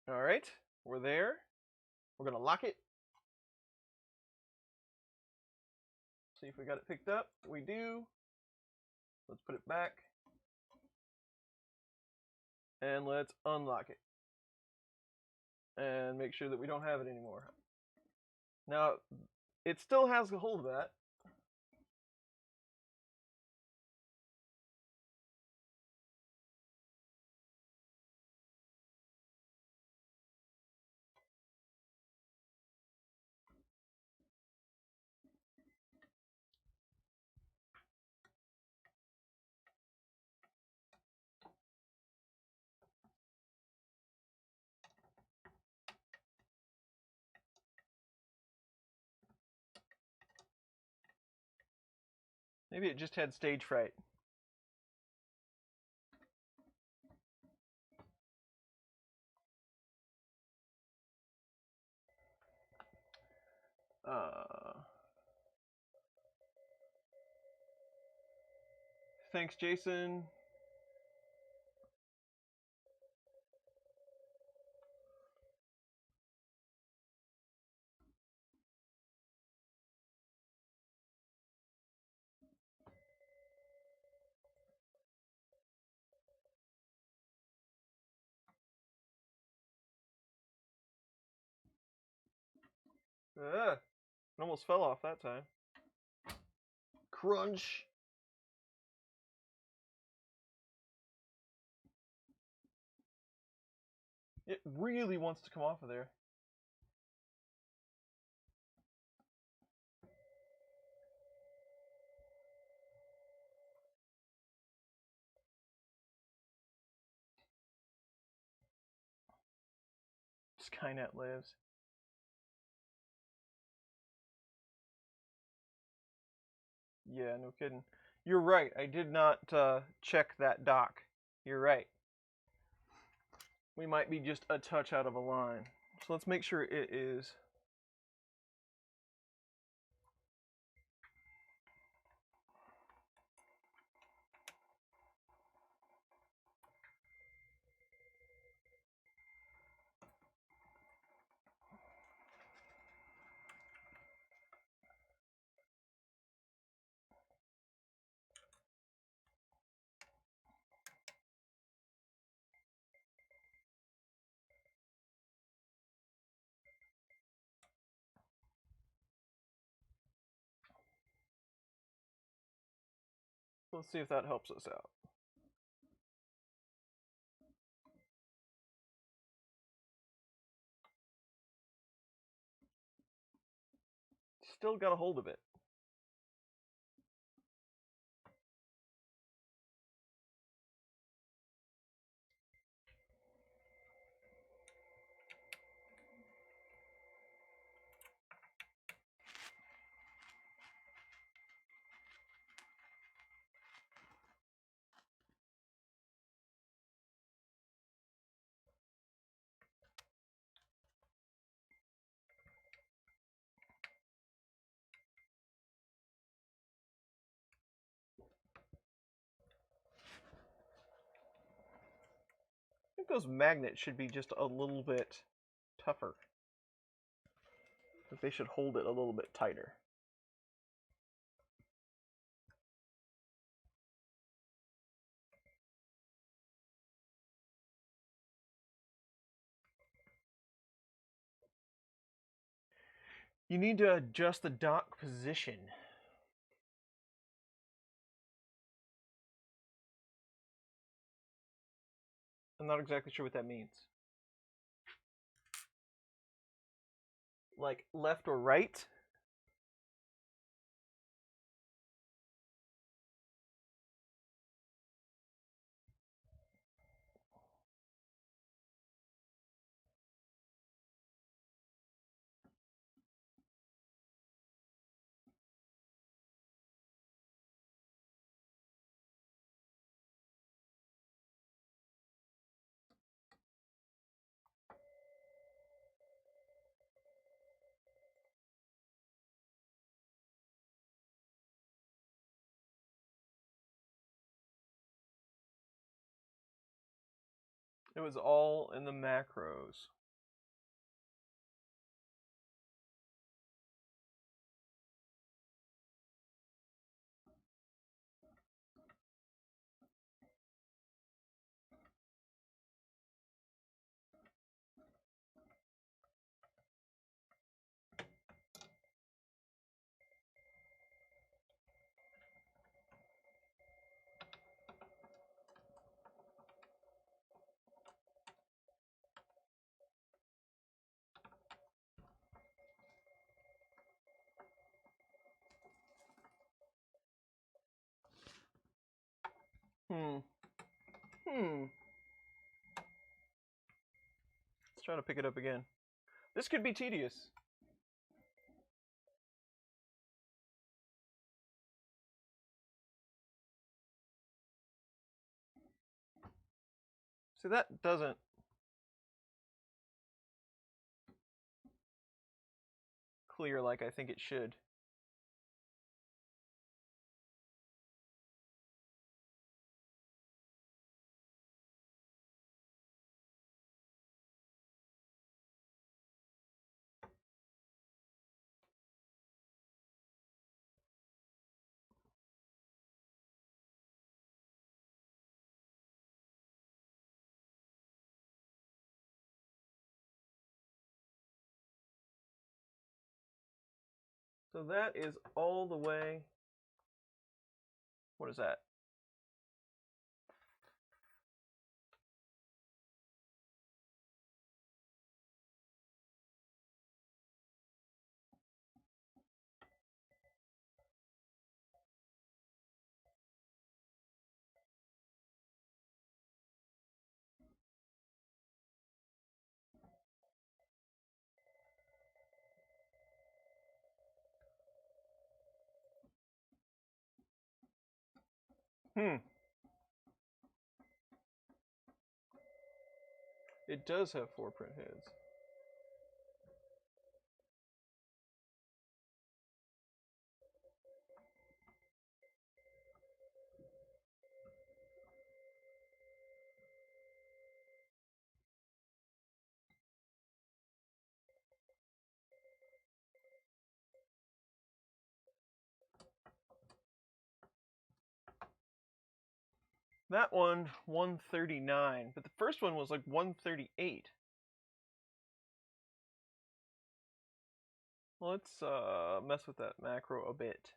All right, we're there. We're going to lock it. See if we got it picked up. We do. Let's put it back. And let's unlock it. And make sure that we don't have it anymore. Now, it still has a hold of that. Maybe it just had stage fright. Thanks, Jason. It almost fell off that time. Crunch. It really wants to come off of there. Skynet lives. Yeah, no kidding. You're right. I did not check that dock. You're right. We might be just a touch out of a line. So let's make sure it is. Let's see if that helps us out. Still got a hold of it. I think those magnets should be just a little bit tougher. I think they should hold it a little bit tighter. You need to adjust the dock position. I'm not exactly sure what that means. Like left or right? It was all in the macros. Let's try to pick it up again. This could be tedious. See, that doesn't clear like I think it should. So that is all the way. What is that? It does have 4 print heads. That one, 139, but the first one was like 138. Let's mess with that macro a bit.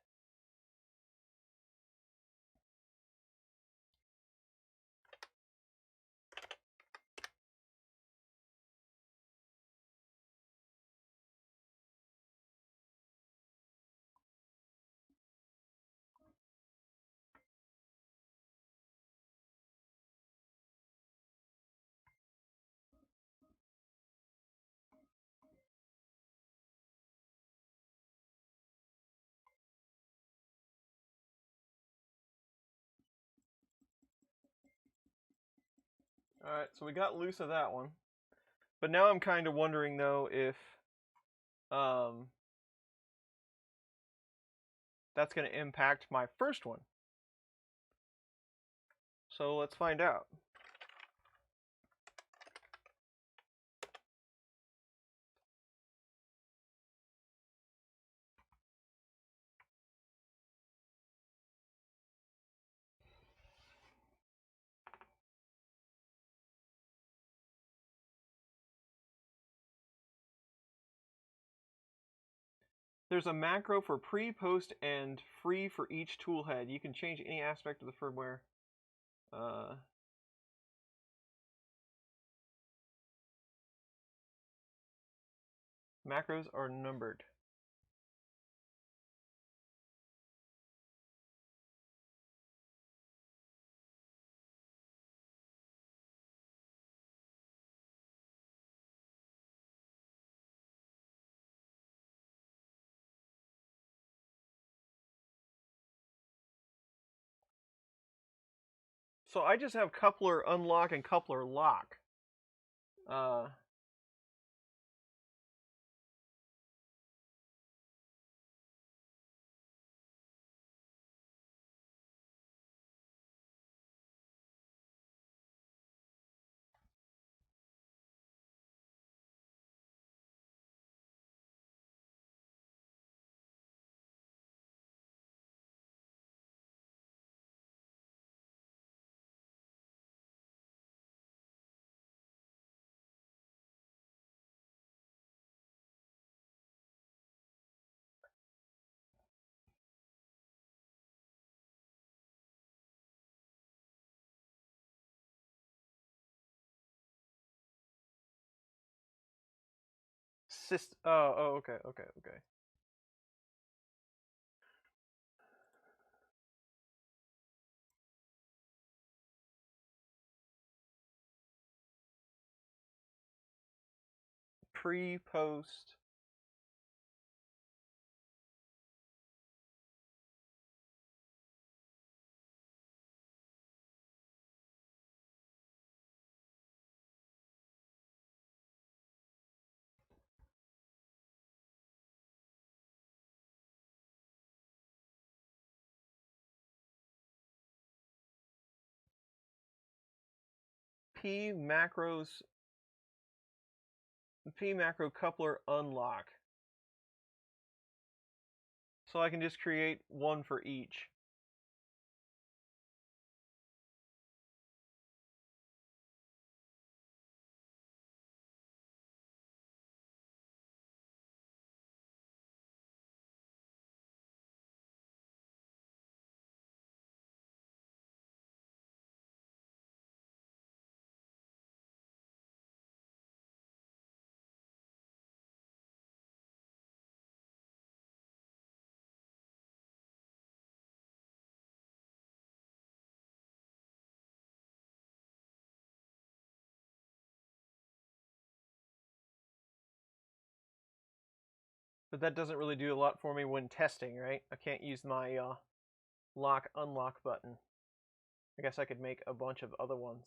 Alright, so we got loose of that one. But now I'm kind of wondering, though, if that's going to impact my first one. So let's find out. There's a macro for pre, post, and free for each tool head. You can change any aspect of the firmware. Macros are numbered. So I just have coupler unlock and coupler lock. Okay. Pre, post. P macros. P macro coupler unlock. So I can just create one for each. But that doesn't really do a lot for me when testing, right? I can't use my lock unlock button. I guess I could make a bunch of other ones.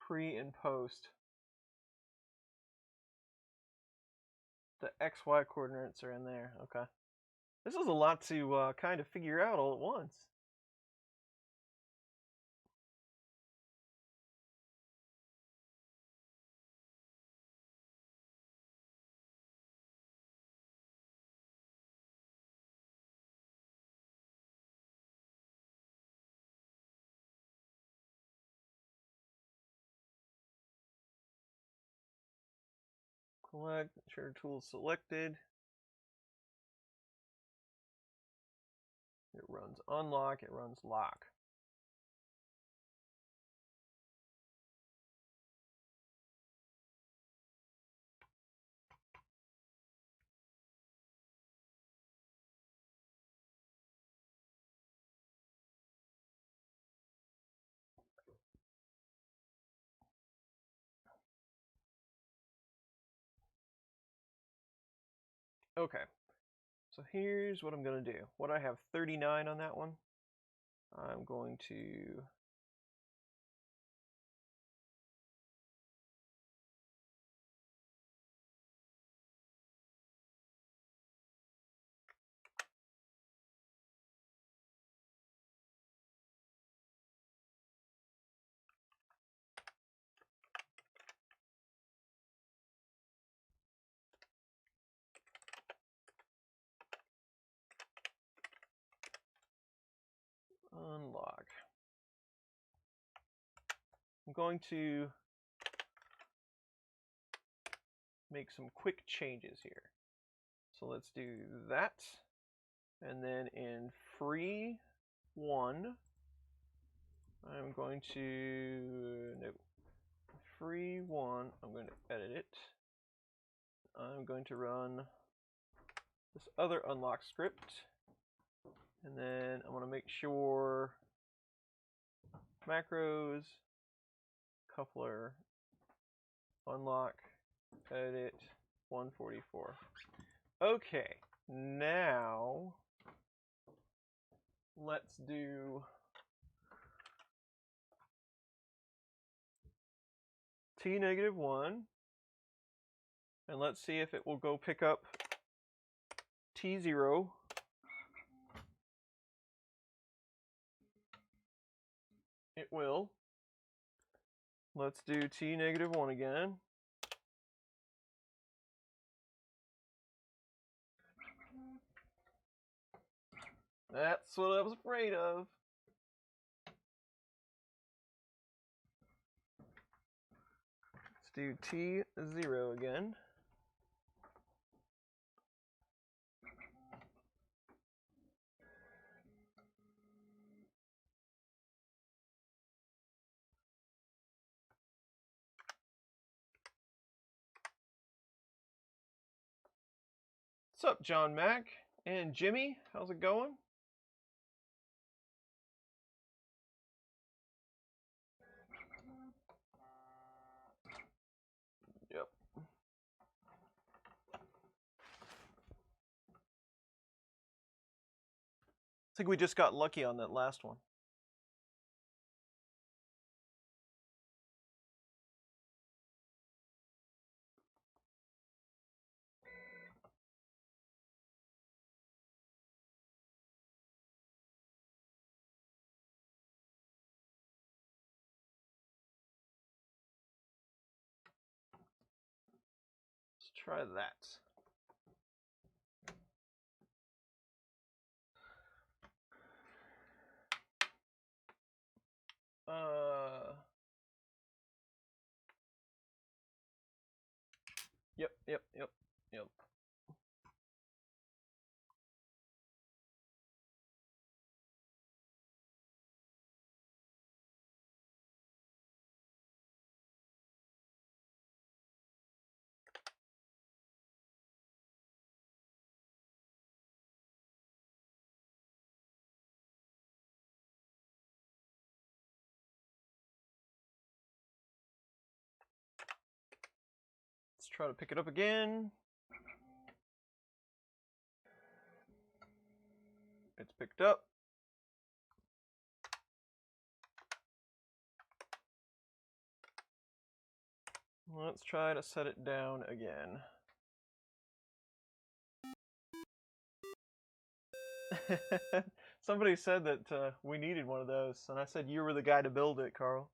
Pre and post. The XY coordinates are in there. Okay. This is a lot to kind of figure out all at once. Select, sure tool selected. It runs unlock, it runs lock. Okay, so here's what I'm going to do. What I have 39 on that one. I'm going to unlock. I'm going to make some quick changes here. So let's do that. And then in free 1, I'm going to, no, free 1, I'm going to edit it. I'm going to run this other unlock script. And then I want to make sure macros, coupler, unlock, edit, 144. Okay, now let's do T-1, and let's see if it will go pick up T0. It will. Let's do T-1 again. That's what I was afraid of. Let's do T0 again. What's up, John Mac and Jimmy? How's it going? Yep. I think we just got lucky on that last one. Let's try that. Yep. Let's try to pick it up again. It's picked up. Let's try to set it down again. Somebody said that we needed one of those, and I said you were the guy to build it, Carl.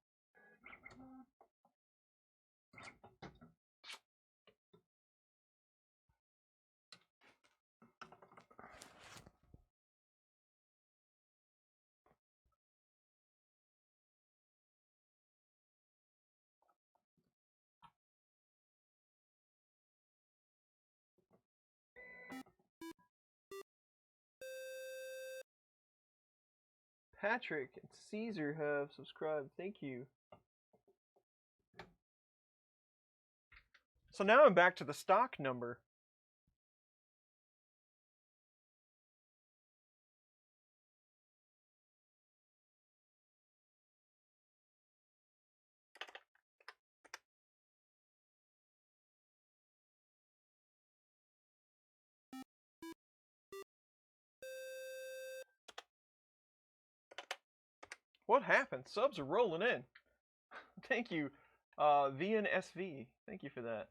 Patrick and Caesar have subscribed. Thank you. So now I'm back to the stock number. What happened? Subs are rolling in. Thank you, VNSV. Thank you for that.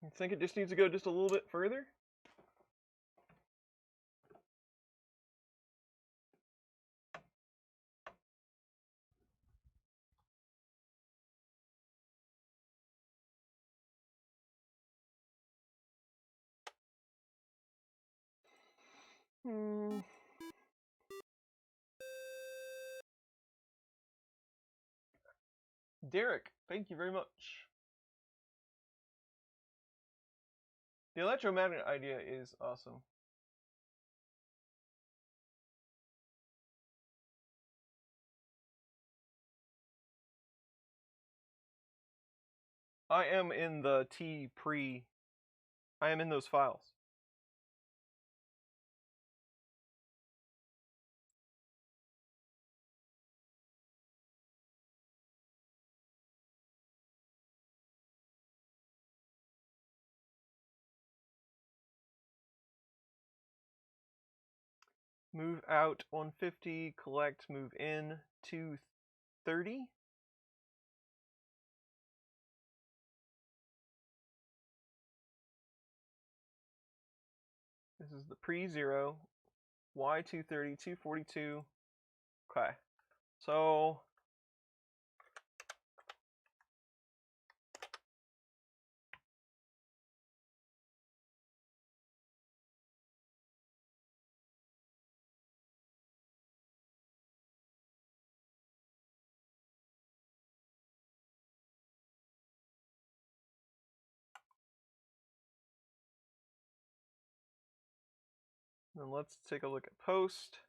You think it just needs to go just a little bit further? Derek, thank you very much. The electromagnet idea is awesome. I am in the I am in those files. Move out 150, collect, move in 230. This is the pre-zero, Y230, 242. Okay, so then let's take a look at post.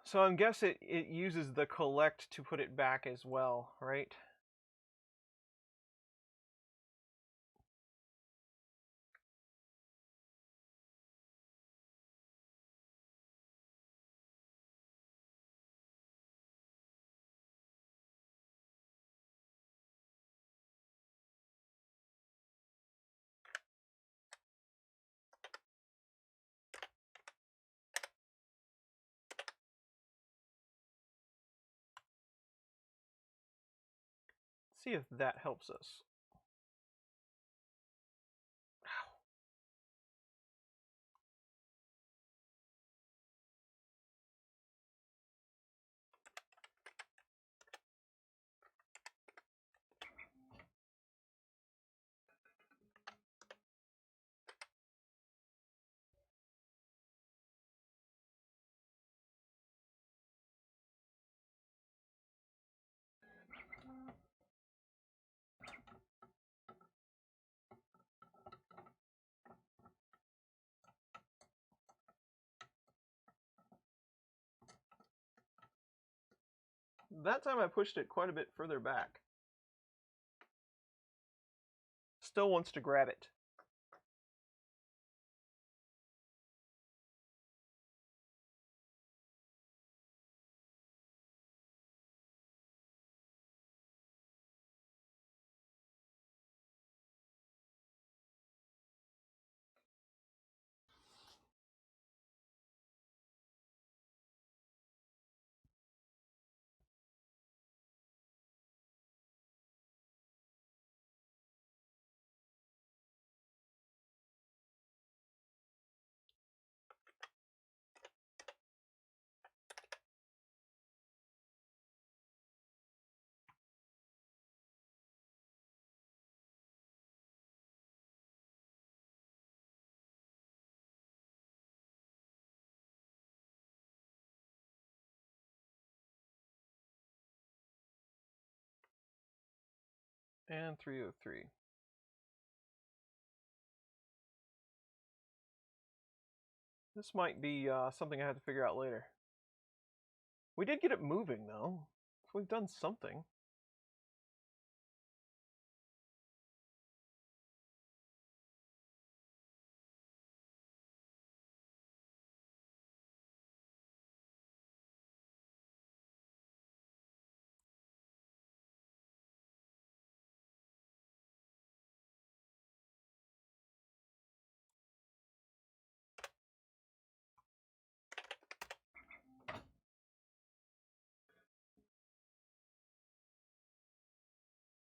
So I'm guessing it uses the collect to put it back as well, right? See if that helps us. That time I pushed it quite a bit further back. Still wants to grab it. And 303. This might be something I have to figure out later. We did get it moving, though. we've done something.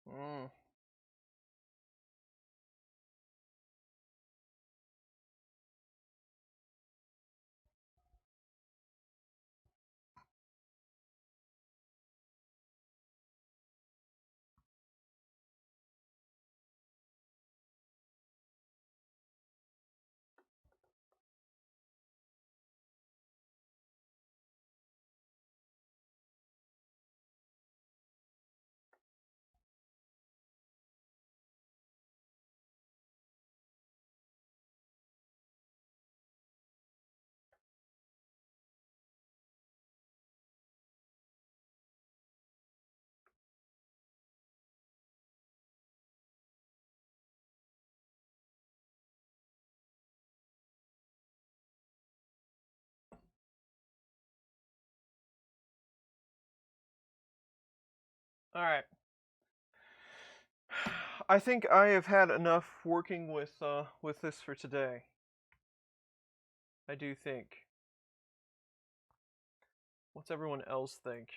Mm. All right. I think I have had enough working with this for today. I do think. What's everyone else think?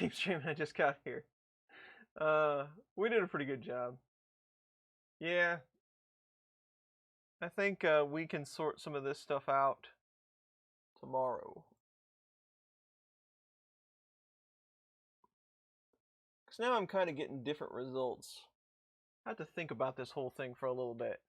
Game stream, I just got here. We did a pretty good job. Yeah, I think we can sort some of this stuff out tomorrow. Because now I'm kind of getting different results. I have to think about this whole thing for a little bit.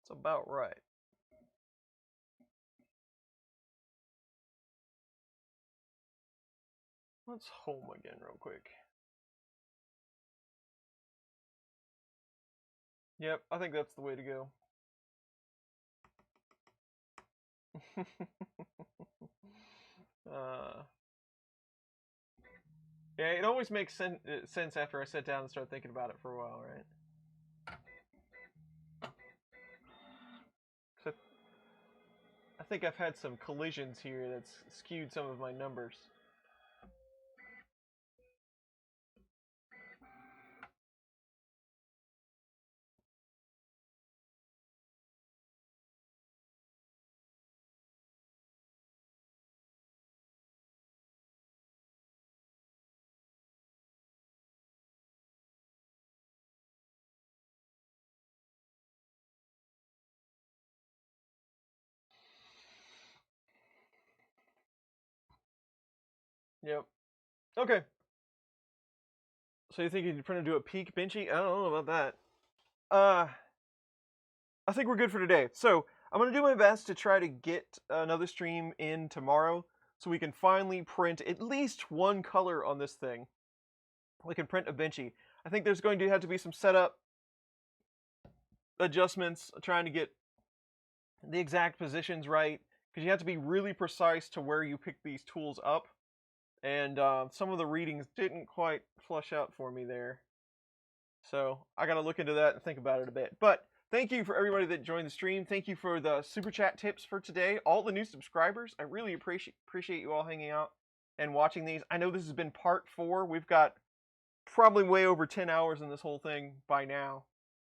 It's about right. Let's home again real quick. Yep, I think that's the way to go. Yeah, it always makes sense after I sit down and start thinking about it for a while, right? So I think I've had some collisions here that's skewed some of my numbers. Yep. Okay. So you think you're trying to do a peak benchy? I don't know about that. I think we're good for today. So I'm gonna do my best to try to get another stream in tomorrow, so we can finally print at least one color on this thing. We can print a benchy. I think there's going to have to be some setup adjustments, trying to get the exact positions right, because you have to be really precise to where you pick these tools up. And some of the readings didn't quite flush out for me there. So I got to look into that and think about it a bit. But thank you for everybody that joined the stream. Thank you for the super chat tips for today. All the new subscribers, I really appreciate you all hanging out and watching these. I know this has been part 4. We've got probably way over 10 hours in this whole thing by now.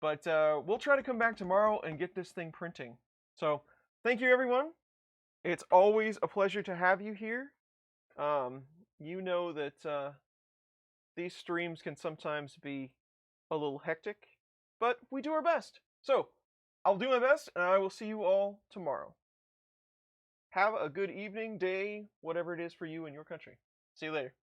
But we'll try to come back tomorrow and get this thing printing. So, thank you, everyone. It's always a pleasure to have you here. You know that these streams can sometimes be a little hectic, but we do our best. So, I'll do my best, and I will see you all tomorrow. Have a good evening, day, whatever it is for you in your country. See you later.